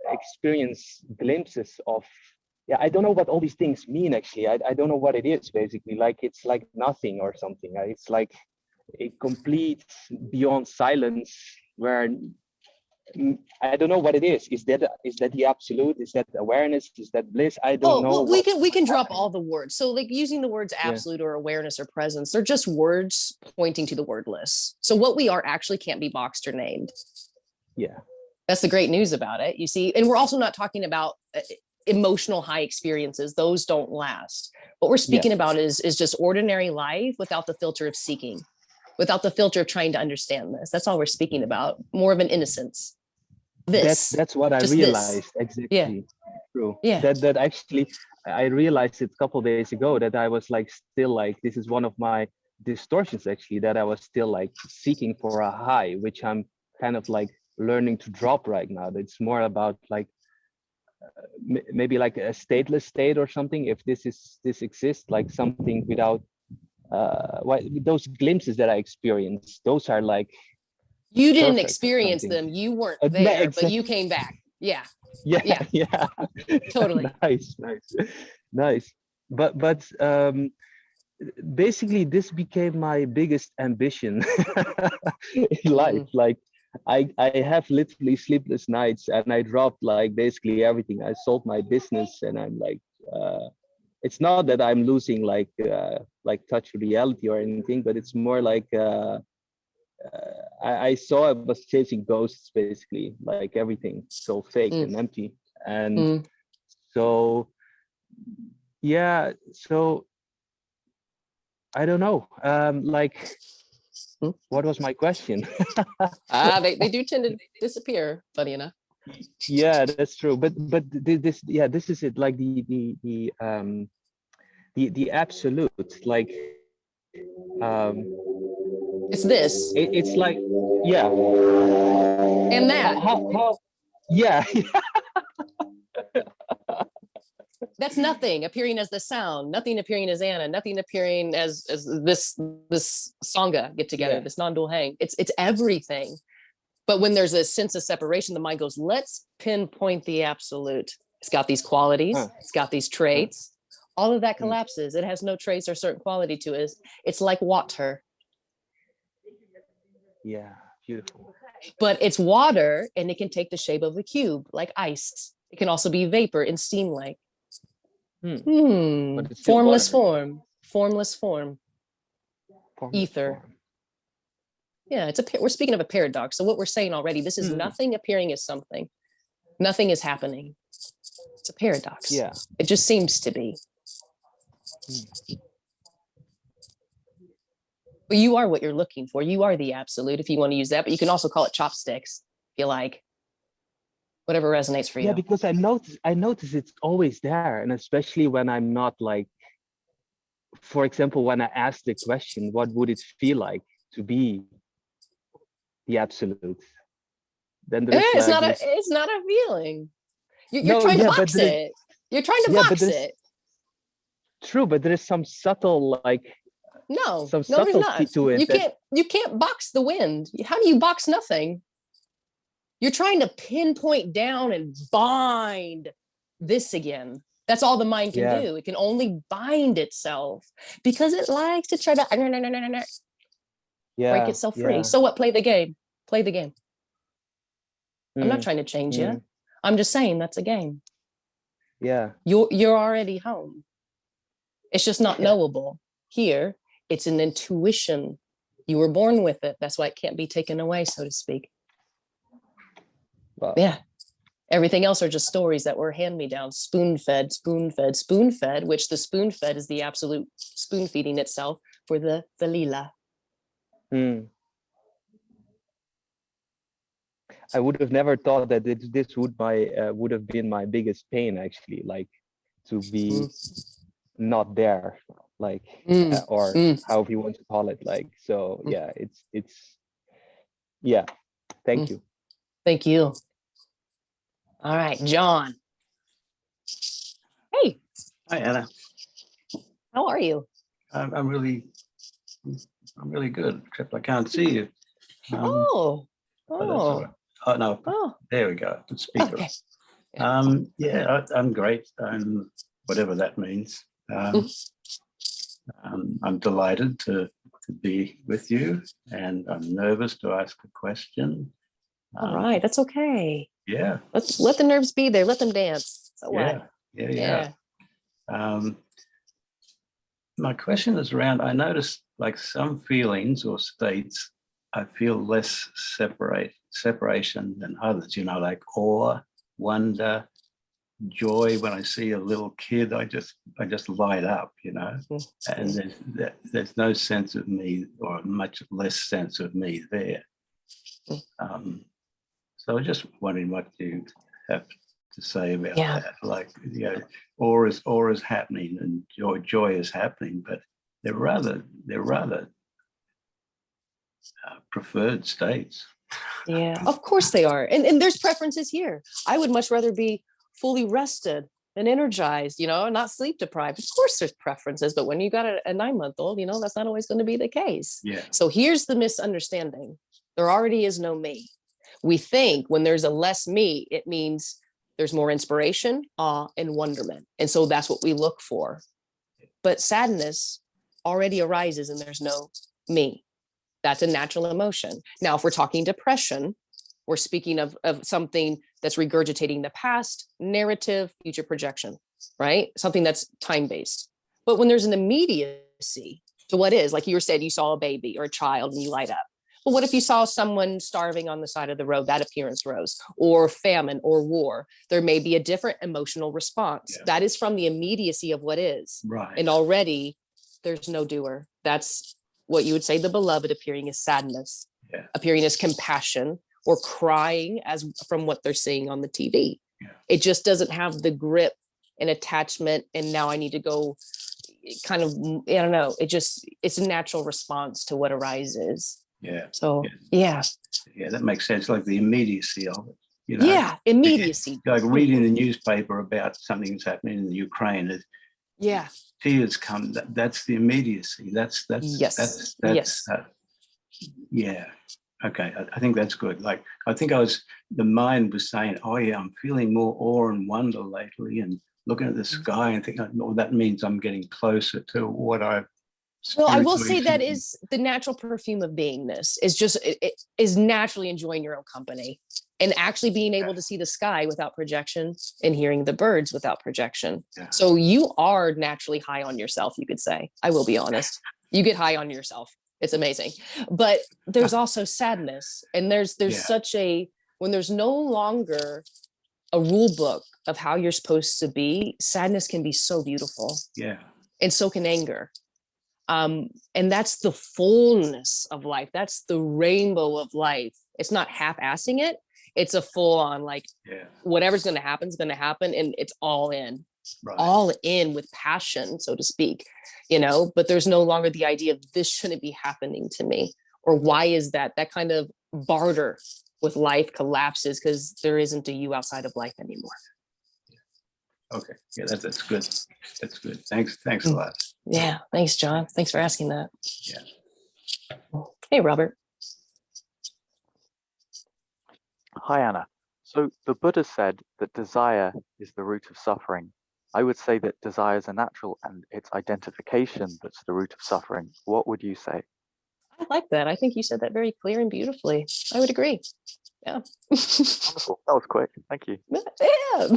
experience glimpses of, yeah, I don't know what all these things mean actually. I don't know what it is basically. Like it's like nothing or something. It's like a complete beyond silence, where I don't know what it is. Is that the absolute? Is that awareness? Is that bliss? I don't know. Well, we can drop all the words. So like using the words Yeah. absolute or awareness or presence, they're just words pointing to the wordless. So what we are actually can't be boxed or named. Yeah. That's the great news about it, you see. And we're also not talking about emotional high experiences. Those don't last. What we're speaking about is just ordinary life without the filter of seeking, without the filter of trying to understand this. That's all we're speaking about. More of an innocence. That's what I realized. Exactly. Yeah. True. Yeah. That actually I realized it a couple of days ago that I was like still like, this is one of my distortions actually, that I was still like seeking for a high, which I'm kind of like learning to drop right now. It's more about like maybe like a stateless state or something. If this exists, like something without those glimpses that I experienced, those are like, you didn't experience them, you weren't there, exactly. But you came back. Yeah. Totally. nice. But basically this became my biggest ambition in life. Like I have literally sleepless nights, and I dropped like basically everything. I sold my business, and I'm like it's not that I'm losing like touch reality or anything, but it's more like I saw I was chasing ghosts, basically, like everything so fake and empty. And so yeah, so I don't know, what was my question? They do tend to disappear, funny enough. Yeah, that's true. But this is it, like the absolute, like it's this. It's like, yeah. And that. How yeah. That's nothing appearing as the sound, nothing appearing as Anna, nothing appearing as this Sangha get together, this non-dual hang. It's everything. But when there's a sense of separation, the mind goes, let's pinpoint the absolute. It's got these qualities, it's got these traits. All of that collapses. It has no trace or certain quality to it. It's like water. Yeah, beautiful. But it's water, and it can take the shape of a cube, like ice. It can also be vapor and steam-like. Formless form. Formless form. Ether. Yeah, we're speaking of a paradox. So what we're saying already, this is nothing appearing as something. Nothing is happening. It's a paradox. Yeah. It just seems to be. But you are what you're looking for. You are the absolute, if you want to use that. But you can also call it chopsticks, if you like. Whatever resonates for you. Yeah, because I notice it's always there. And especially when I'm not like, for example, when I ask the question, what would it feel like to be the absolute? Then there's it's like not a feeling. You're trying to box it. You're trying to box it. True, but there is some subtle some subtlety to it. You can't box the wind. How do you box nothing? You're trying to pinpoint down and bind this again. That's all the mind can do. It can only bind itself because it likes to try to break itself free. So what? Play the game. Play the game. I'm not trying to change you. I'm just saying that's a game. Yeah. You're already home. It's just not knowable. Here, it's an intuition. You were born with it. That's why it can't be taken away, so to speak. Wow. Yeah. Everything else are just stories that were hand-me-down, spoon-fed, spoon-fed, spoon-fed, which the spoon-fed is the absolute spoon-feeding itself for the lila. I would have never thought that this would have been my biggest pain, actually, like to be not there, like or however you want to call it, like. So yeah, it's yeah. Thank you. Thank you. All right, John. Hey. Hi, Anna. How are you? I'm really good, except I can't see you. Oh, no. Oh, there we go. The speaker. Okay. Yeah, I'm great. Whatever that means. I'm delighted to be with you, and I'm nervous to ask a question. All right, that's okay. Yeah. Let's let the nerves be there. Let them dance. So what? Yeah. My question is around, I noticed like some feelings or states, I feel less separation than others, you know, like awe, wonder, joy. When I see a little kid, I just light up, you know, and there's no sense of me, or much less sense of me there. So I just wondering what you have to say about that. Like, you know, awe is happening and joy is happening, but they're rather preferred states. Yeah, of course they are. And there's preferences here. I would much rather be fully rested and energized, you know, not sleep deprived. Of course there's preferences, but when you got a 9-month-old, you know, that's not always going to be the case. Yeah. So here's the misunderstanding. There already is no me. We think when there's a less me, it means there's more inspiration, awe, and wonderment. And so that's what we look for. But sadness already arises and there's no me. That's a natural emotion. Now, if we're talking depression, we're speaking of something that's regurgitating the past, narrative, future projection, right? Something that's time-based. But when there's an immediacy to what is, like you said, you saw a baby or a child and you light up. But what if you saw someone starving on the side of the road, that appearance rose, or famine or war? There may be a different emotional response. Yeah. That is from the immediacy of what is. Right. And already there's no doer. That's what you would say the beloved appearing as sadness, appearing as compassion, or crying as from what they're seeing on the TV. Yeah. It just doesn't have the grip and attachment. And now I need to go kind of, I don't know, it's a natural response to what arises. Yeah. So, yeah. Yeah, that makes sense. Like the immediacy of it. You know? Yeah, immediacy. Like reading the newspaper about something that's happening in the Ukraine. Tears come. That's the immediacy. That's yeah. Okay, I think that's good. Like I think the mind was saying, oh yeah, I'm feeling more awe and wonder lately, and looking at the sky and thinking, oh, that means I'm getting closer to what I. Well, I will say that is the natural perfume of beingness, is just it is naturally enjoying your own company and actually being able to see the sky without projection and hearing the birds without projection. Yeah. So you are naturally high on yourself, you could say. I will be honest. You get high on yourself. It's amazing. But there's also sadness, and there's such when there's no longer a rule book of how you're supposed to be, sadness can be so beautiful. Yeah. And so can anger. And that's the fullness of life. That's the rainbow of life. It's not half-assing it. It's a full-on, like, whatever's going to happen is going to happen, and it's all in. Right. All in with passion, so to speak, you know, but there's no longer the idea of this shouldn't be happening to me, or why is that kind of barter with life collapses because there isn't a you outside of life anymore. Okay. Yeah, that's good. That's good. Thanks a lot. Yeah. Thanks, John. Thanks for asking that. Yeah. Hey, Robert. Hi, Anna. So the Buddha said that desire is the root of suffering. I would say that desires are natural and it's identification that's the root of suffering. What would you say? I like that. I think you said that very clear and beautifully. I would agree. Yeah. Wonderful. That was quick. Thank you. Yeah.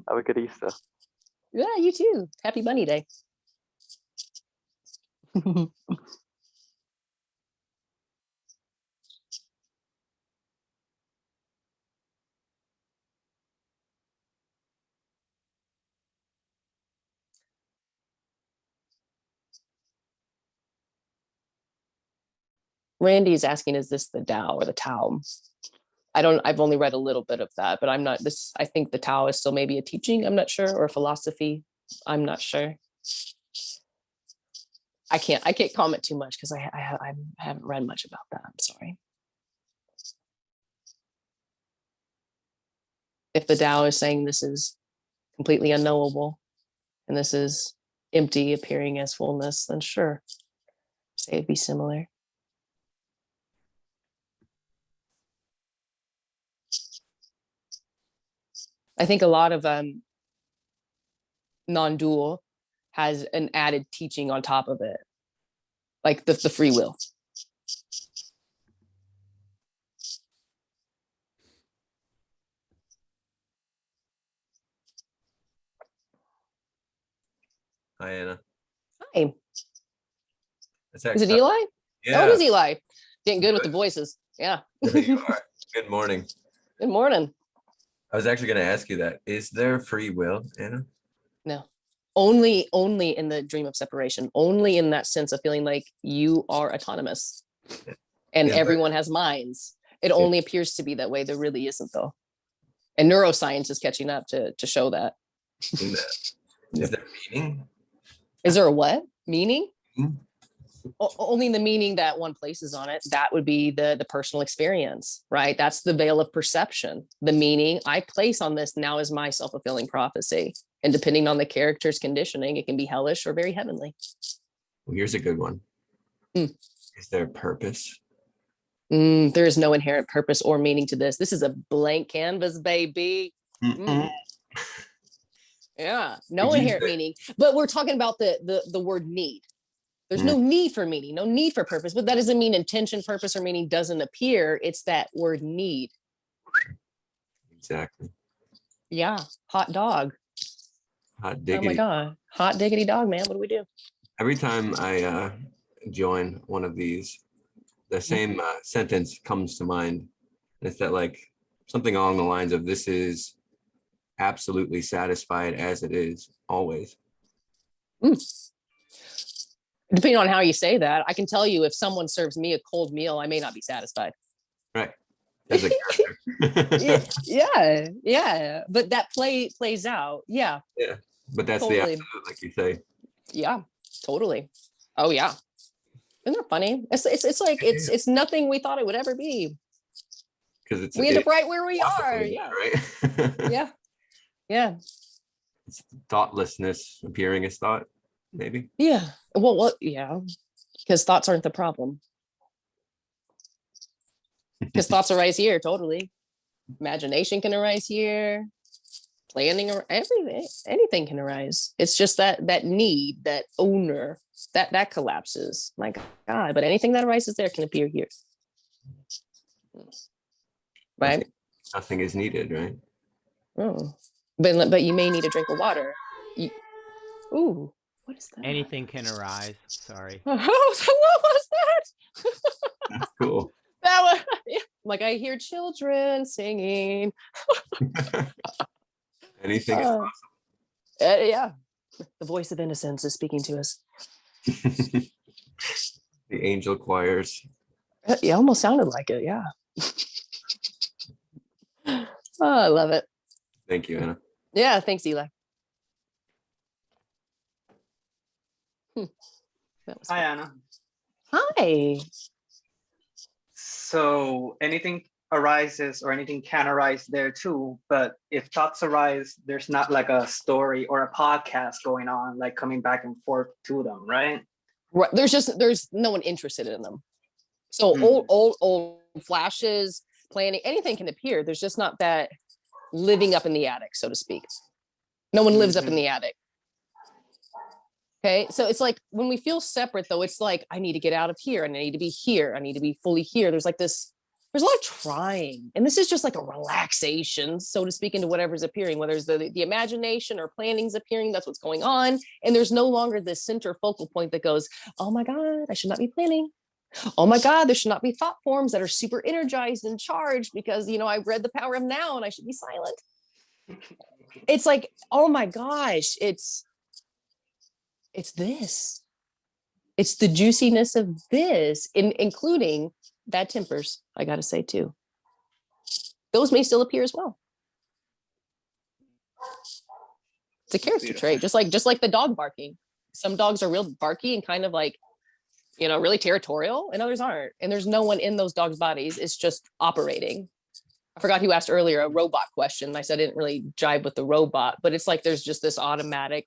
Have a good Easter. Yeah, you too. Happy Bunny Day. Randy's asking, is this the Tao or the Tao? I've only read a little bit of that, but I'm not I think the Tao is still maybe a teaching, I'm not sure, or a philosophy. I'm not sure. I can't comment too much because I haven't read much about that. I'm sorry. If the Tao is saying this is completely unknowable and this is empty appearing as fullness, then sure, say it'd be similar. I think a lot of non-dual has an added teaching on top of it, like the free will. Hi, Anna. Hi. It's Is it actually, Eli? yeah. Oh, it is Eli. Getting good with the voices. Yeah. There you are. Good morning. Good morning. I was actually going to ask you that. Is there free will, Anna? No. Only in the dream of separation. Only in that sense of feeling like you are autonomous and Is there- everyone has minds. It only appears to be that way. There really isn't, though. And neuroscience is catching up to show that. Is there meaning? Is there a what? Meaning? Mhm. Only the meaning that one places on it. That would be the personal experience, right? That's the veil of perception. The meaning I place on this now is my self-fulfilling prophecy. And depending on the character's conditioning, it can be hellish or very heavenly. Well, here's a good one. Hmm. Is there purpose? There is no inherent purpose or meaning to this. This is a blank canvas, baby. Yeah, no Would you inherent say- meaning. But we're talking about the word need. There's no need for meaning, no need for purpose, but that doesn't mean intention, purpose, or meaning doesn't appear. It's that word need. Exactly. Yeah, hot dog. Hot Oh my diggity. God, hot diggity dog, man. What do we do? Every time I join one of these, the same sentence comes to mind. And it's that like something along the lines of this is absolutely satisfied as it is always. Depending on how you say that, I can tell you if someone serves me a cold meal, I may not be satisfied. Right. As a character. Yeah. But that plays out. Yeah. Yeah. But that's Totally. the absolute, like you say. Yeah, totally. Oh yeah. Isn't that funny? It's like it's nothing we thought it would ever be. Because it's We end up right where we are. opposite of Yeah. that, right? Yeah. Yeah. It's thoughtlessness appearing as thought, maybe. Yeah. Well, yeah. Because thoughts aren't the problem. Because thoughts arise here, totally. Imagination can arise here. Planning or everything, anything can arise. It's just that need, that owner, that collapses. My God, but anything that arises there can appear here. Right? Nothing is needed, right? Oh. But you may need a drink of water. Ooh, what is that? Anything can arise. Sorry. What was that? That's cool. That was like I hear children singing. Anything is possible. Yeah, the voice of innocence is speaking to us. The angel choirs. It almost sounded like it. Yeah. Oh, I love it. Thank you, Anna. Yeah, thanks, Eli. Hi, Anna. Hi. So anything arises or anything can arise there too, but if thoughts arise, there's not like a story or a podcast going on, like coming back and forth to them, right? Right. There's no one interested in them. So old flashes, planning, anything can appear. There's just not that living up in the attic, so to speak. No one lives up in the attic. Okay, so it's like when we feel separate, though, it's like I need to get out of here and I need to be here. I need to be fully here. There's like this, there's a lot of trying. And this is just like a relaxation, so to speak, into whatever's appearing, whether it's the imagination or planning's appearing, that's what's going on. And there's no longer this center focal point that goes, oh my God, I should not be planning. Oh my God, there should not be thought forms that are super energized and charged because, I've read The Power of Now and I should be silent. It's like, oh my gosh, it's this. It's the juiciness of this, including bad tempers, I got to say too. Those may still appear as well. It's a character trait, just like the dog barking. Some dogs are real barky and kind of like, really territorial, and others aren't. And there's no one in those dogs' bodies. It's just operating. I forgot who asked earlier a robot question. I said I didn't really jive with the robot, but it's like there's just this automatic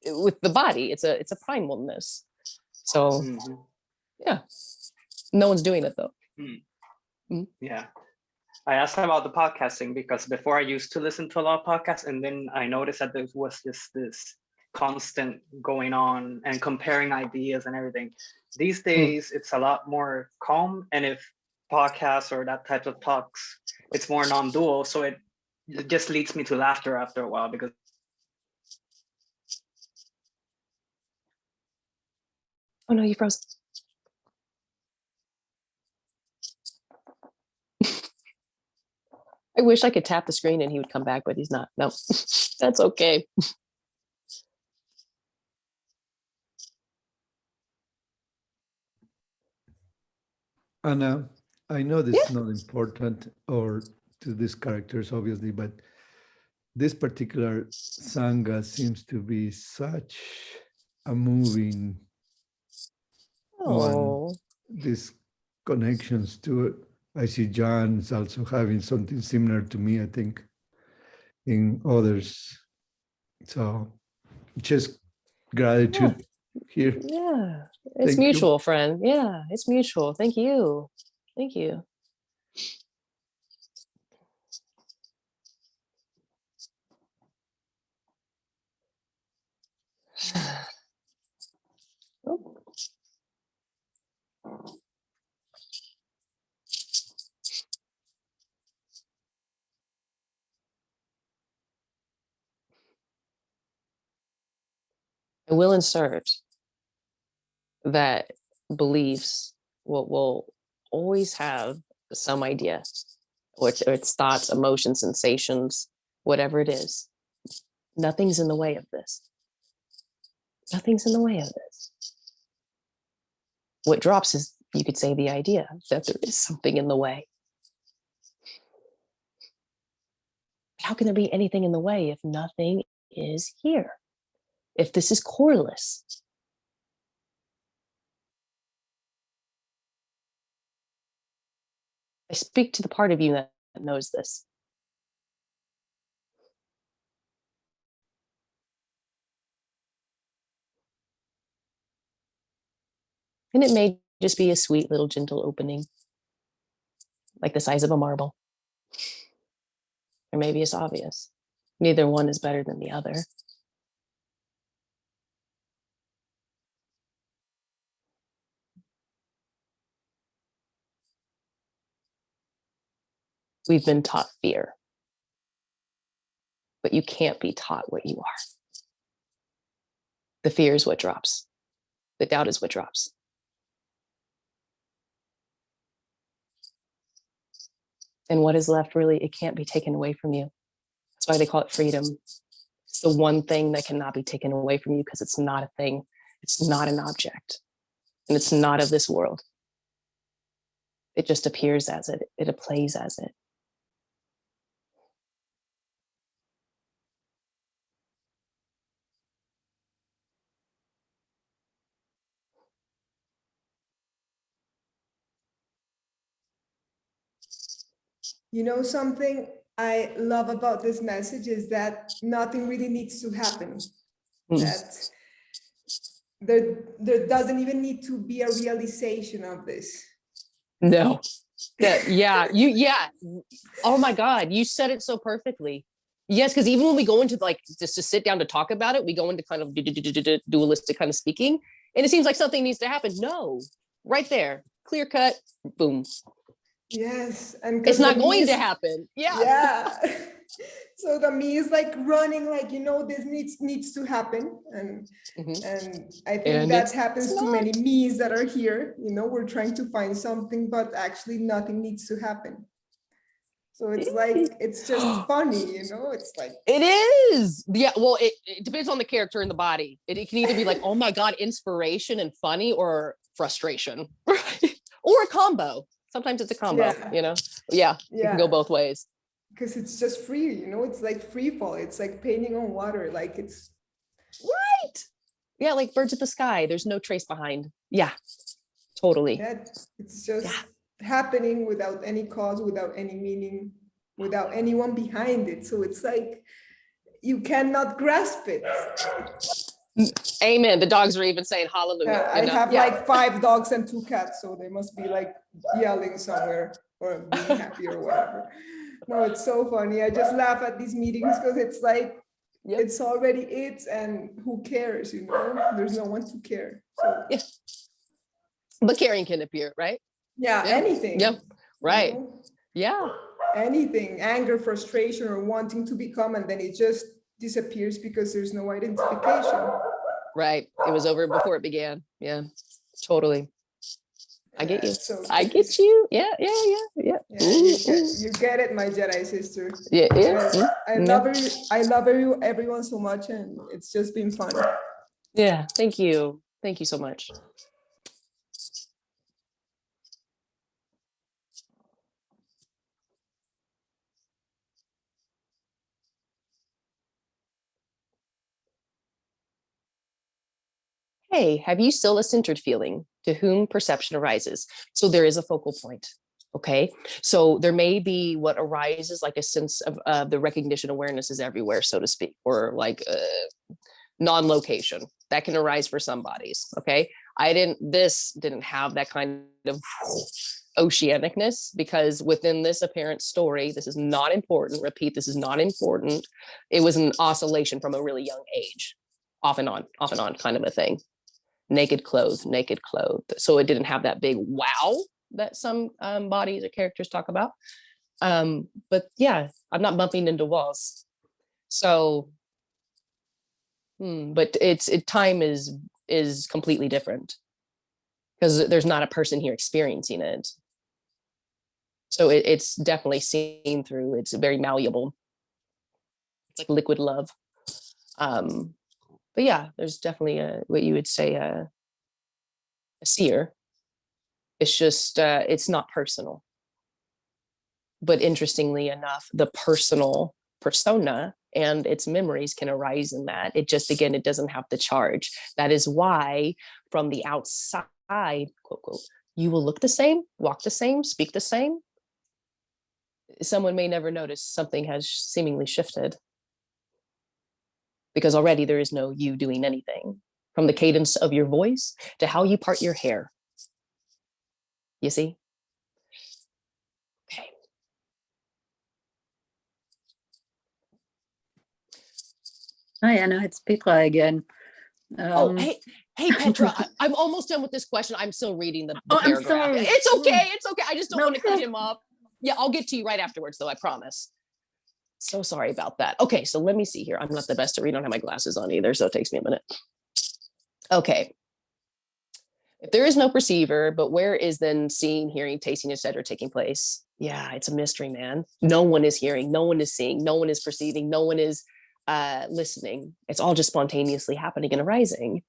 with the body. It's a primalness. So yeah, no one's doing it though. Yeah. I asked about the podcasting because before I used to listen to a lot of podcasts, and then I noticed that there was just this constant going on and comparing ideas and everything. These days, it's a lot more calm. And if podcasts or that type of talks, it's more non-dual. So it just leads me to laughter after a while because Oh no, you froze. I wish I could tap the screen and he would come back, but he's not. No, that's okay. Anna, I know this is not important or to these characters, obviously, but this particular Sangha seems to be such a moving one. These connections to it. I see John's also having something similar to me, I think, in others. So just gratitude here. Yeah, it's Thank mutual, you. friend. Yeah, it's mutual. Thank you. Thank you. Oh. I will insert that beliefs will always have some idea, or it's thoughts, emotions, sensations, whatever it is. Nothing's in the way of this. Nothing's in the way of this. What drops is, you could say, the idea that there is something in the way. How can there be anything in the way if nothing is here? If this is coreless? I speak to the part of you that knows this. And it may just be a sweet little gentle opening, like the size of a marble. Or maybe it's obvious. Neither one is better than the other. We've been taught fear, but you can't be taught what you are. The fear is what drops. The doubt is what drops. And what is left, really, it can't be taken away from you. That's why they call it freedom. It's the one thing that cannot be taken away from you, because it's not a thing. It's not an object. And it's not of this world. It just appears as it. It plays as it. You know, something I love about this message is that nothing really needs to happen. That there doesn't even need to be a realization of this. No. Oh my God, you said it so perfectly. Yes, because even when we go into like just to sit down to talk about it, we go into kind of dualistic kind of speaking, and it seems like something needs to happen. No, right there, clear cut, boom. Yes, and it's not going to happen. Yeah. So the me is like running, like, you know, this needs to happen, and I think that happens to many me's that are here. You know, we're trying to find something, but actually nothing needs to happen. So it's like, it's just funny, you know, it's like. It is. Yeah, well, it depends on the character and the body. It can either be like, oh my God, inspiration and funny, or frustration, or a combo. Sometimes it's a combo, you know? Yeah, it can go both ways. Because it's just free, you know, it's like free fall. It's like painting on water, like it's. Right. Yeah, like birds of the sky. There's no trace behind. Yeah, totally. Yeah, it's just happening without any cause, without any meaning, without anyone behind it. So it's like, you cannot grasp it. Amen. The dogs are even saying hallelujah. I have like 5 dogs and 2 cats, so they must be like yelling somewhere or being happy or whatever. No, it's so funny. I just laugh at these meetings because it's like, it's already it, and who cares, you know? There's no one to care. So. Yeah. But caring can appear, right? Yeah, anything. Yep. Right. You know? Yeah. Anything, anger, frustration, or wanting to become, and then it just disappears because there's no identification. Right. It was over before it began. Yeah. Totally. I get you. So I get you. Yeah. You get it, my Jedi sister. Yeah. I love you, everyone so much, and it's just been fun. Yeah. Thank you. Thank you so much. Hey, have you still a centered feeling to whom perception arises? So there is a focal point. Okay. So there may be what arises like a sense of the recognition awareness is everywhere, so to speak, or like non-location that can arise for some bodies. Okay. This didn't have that kind of oceanicness, because within this apparent story, this is not important. Repeat, this is not important. It was an oscillation from a really young age, off and on kind of a thing. Naked clothed. So it didn't have that big wow that some bodies or characters talk about. But yeah, I'm not bumping into walls. So, but time is completely different, because there's not a person here experiencing it. So it's definitely seen through. It's very malleable. It's like liquid love. But yeah, there's definitely what you would say a seer. It's just it's not personal. But interestingly enough, the personal persona and its memories can arise in that. It just, again, it doesn't have the charge. That is why from the outside, quote, quote, you will look the same, walk the same, speak the same. Someone may never notice something has seemingly shifted, because already there is no you doing anything, from the cadence of your voice to how you part your hair. You see? Okay. Hi, Anna, it's Petra again. Hey, Petra, I'm almost done with this question. I'm still reading the paragraph. I'm sorry. It's okay. I just don't want to cut him off. Yeah, I'll get to you right afterwards, though, I promise. So sorry about that. Okay, so let me see here. I'm not the best to read. I don't have my glasses on either, so it takes me a minute. Okay. If there is no perceiver, but where is then seeing, hearing, tasting, etc. taking place? Yeah, it's a mystery, man. No one is hearing, no one is seeing, no one is perceiving, no one is listening. It's all just spontaneously happening and arising.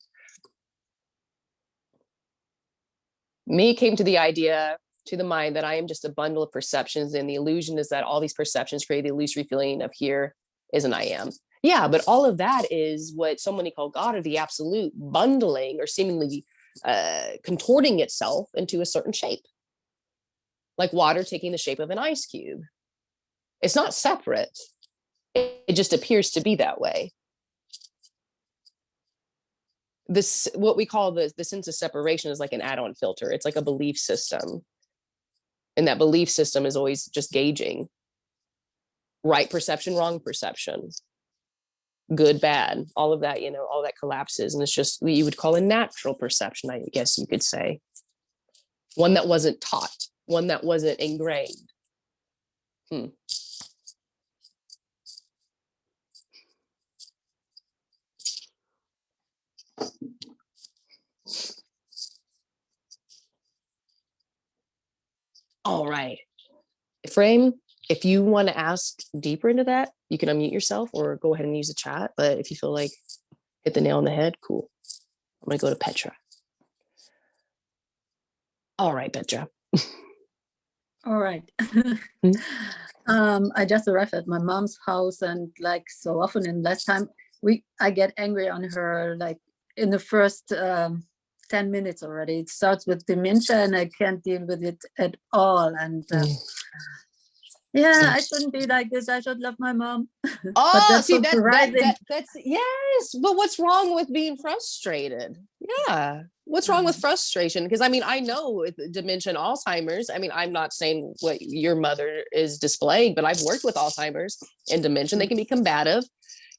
Me came to the idea, to the mind, that I am just a bundle of perceptions, and the illusion is that all these perceptions create the illusory feeling of here is an I am. Yeah, but all of that is what so many call God, or the absolute, bundling or seemingly contorting itself into a certain shape, like water taking the shape of an ice cube. It's not separate. It just appears to be that way. This, what we call the sense of separation, is like an add-on filter. It's like a belief system. And that belief system is always just gauging right perception, wrong perception, good, bad, all of that, all that collapses. And it's just what you would call a natural perception, I guess you could say. One that wasn't taught, one that wasn't ingrained. All right. Frame, if you want to ask deeper into that, you can unmute yourself or go ahead and use the chat. But if you feel like hit the nail on the head, cool. I'm going to go to Petra. All right, Petra. All right. I just arrived at my mom's house, and like so often in last time, I get angry on her like in the first 10 minutes already. It starts with dementia and I can't deal with it at all. And yeah, I shouldn't be like this. I should love my mom. Oh, that's see, that's yes. But what's wrong with being frustrated? Yeah. What's wrong with frustration? Because I mean, I know with dementia and Alzheimer's, I mean, I'm not saying what your mother is displaying, but I've worked with Alzheimer's and dementia. They can be combative.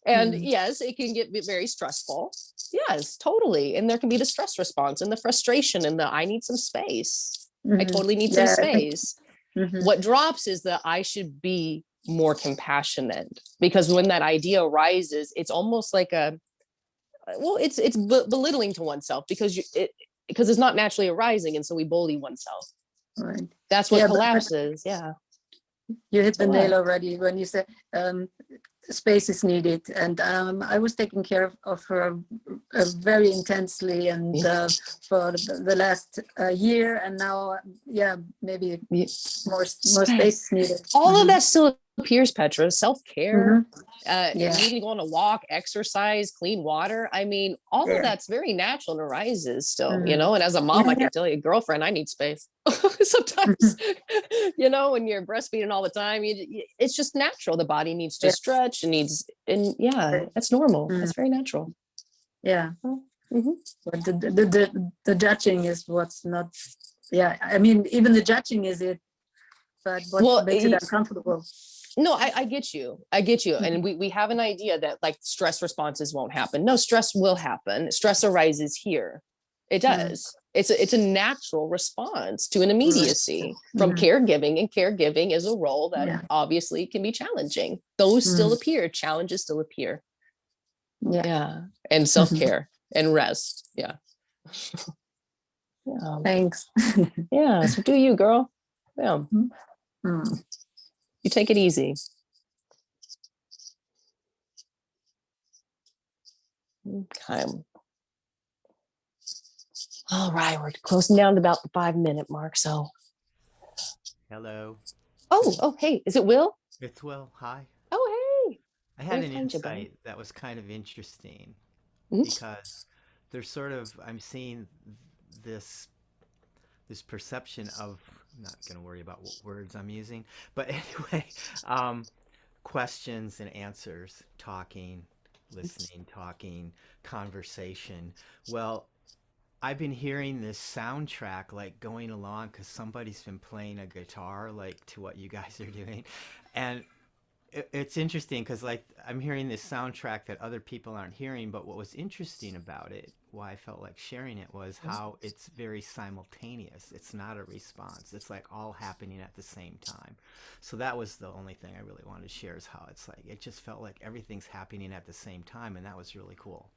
And yes, it can get very stressful. Yes, totally. And there can be the stress response and the frustration and the I need some space. I totally need some space. What drops is that I should be more compassionate, because when that idea arises, it's almost like it's belittling to oneself, because because it's not naturally arising. And so we bully oneself. Right. That's what Yeah, but collapses. Yeah. you hit the So nail what? already when you said space is needed. And I was taking care of her very intensely and for the last year. And now, yeah, maybe more space is needed. All of that still appears, Petra. Self-care, Yeah. needing to go on a walk, exercise, clean water. I mean, all of that's very natural and arises still, you know, and as a mom, I can tell you, girlfriend, I need space. Sometimes, you know, when you're breastfeeding all the time, it's just natural. The body needs to stretch and and that's normal. That's very natural. Yeah. But the judging is what's not, I mean, even the judging is it, but what makes it uncomfortable. No, I get you. I get you. And we have an idea that like stress responses won't happen. No, stress will happen. Stress arises here. It does. It's a natural response to an immediacy from caregiving, and caregiving is a role that obviously can be challenging. Those still appear. Challenges still appear. Yeah. And self-care and rest. Yeah. Thanks. Yeah. So do you, girl. Yeah. You take it easy. Okay. All right, we're closing down to about the 5-minute mark. So. Hello. Oh, hey, is it Will? It's Will. Hi. Oh, hey. I had an insight that was kind of interesting because there's sort of, I'm seeing this perception of, I'm not going to worry about what words I'm using, but anyway, questions and answers, talking, listening, talking, conversation. Well, I've been hearing this soundtrack like going along because somebody's been playing a guitar like to what you guys are doing. And it's interesting because like I'm hearing this soundtrack that other people aren't hearing, but what was interesting about it, why I felt like sharing it, was how it's very simultaneous. It's not a response. It's like all happening at the same time. So that was the only thing I really wanted to share, is how it's like, it just felt like everything's happening at the same time, and that was really cool.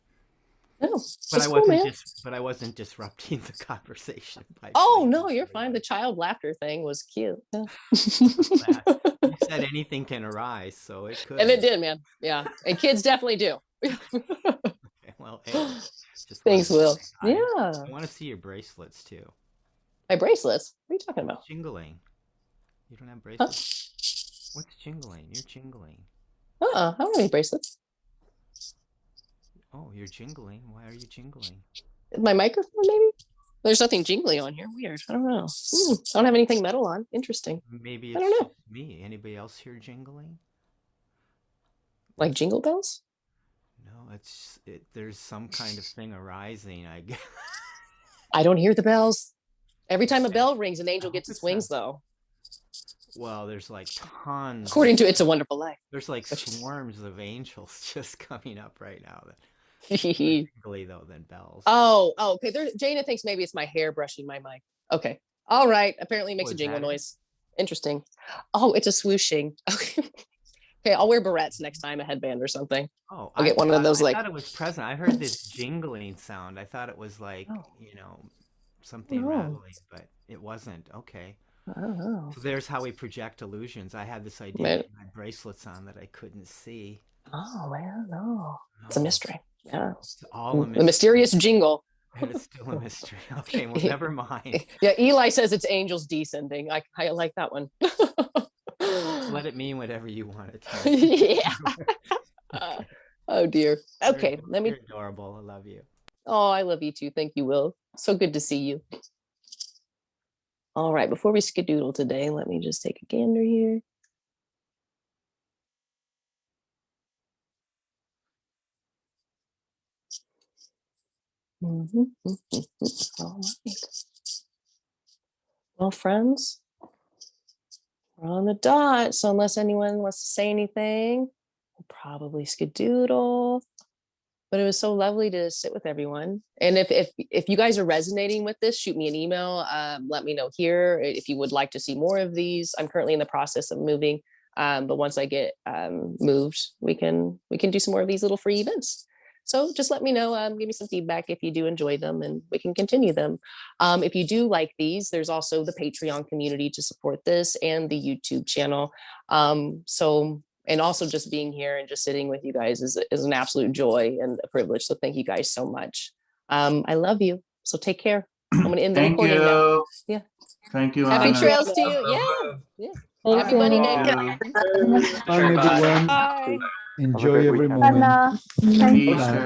Oh, but I wasn't disrupting the conversation. Oh no, you're fine. The child laughter thing was cute. Yeah. You said anything can arise, so it could. And it did, man. Yeah, and kids definitely do. Okay, well, hey, just thanks, Will. Yeah. I want to see your bracelets too. My bracelets? What are you talking about? Jingling. You don't have bracelets? What's jingling? You're jingling. I don't have any bracelets. Oh, you're jingling. Why are you jingling? My microphone, maybe? There's nothing jingly on here. Weird. I don't know. I don't have anything metal on. Interesting. Maybe it's I don't know. Me. Anybody else here jingling? Like jingle bells? No, there's some kind of thing arising, I guess. I don't hear the bells. Every time a bell rings, an angel gets its wings, though. Well, there's like tons. According to It's a Wonderful Life. There's like swarms of angels just coming up right now. Jingly though than bells. Oh, okay. Jana thinks maybe it's my hair brushing my mic. Okay. All right. Apparently it makes a jingle noise. Interesting. Oh, it's a swooshing. Okay. Okay, I'll wear barrettes next time, a headband or something. Oh, I'll get one of those. I thought it was present. I heard this jingling sound. I thought it was like, something rattling, but it wasn't. Okay. Oh. So there's how we project illusions. I had this idea with my bracelets on that I couldn't see. Oh, man, no. It's a mystery. Yeah. It's all a mystery. The mysterious jingle. And it's still a mystery. Okay, well, never mind. Yeah, Eli says it's angels descending. I like that one. Let it mean whatever you want it to mean. Yeah. Oh, dear. Okay, You're adorable. I love you. Oh, I love you too. Thank you, Will. So good to see you. All right, before we skedoodle today, let me just take a gander here. All right. Well, friends, we're on the dot. So unless anyone wants to say anything, we'll probably skedoodle. But it was so lovely to sit with everyone. And if you guys are resonating with this, shoot me an email. Let me know here if you would like to see more of these. I'm currently in the process of moving, but once I get moved, we can do some more of these little free events. So just let me know, give me some feedback if you do enjoy them, and we can continue them. If you do like these, there's also the Patreon community to support this, and the YouTube channel. And also just being here and just sitting with you guys is an absolute joy and a privilege. So thank you guys so much. I love you. So take care. I'm going to end the Thank recording now. you. Yeah. Thank you, Happy Anna. trails to you. Yeah. Yeah. Happy Bunny Day. You. Bye, everyone. Bye. Have a Enjoy great every weekend. moment. Anna, thank you. Peace. Bye.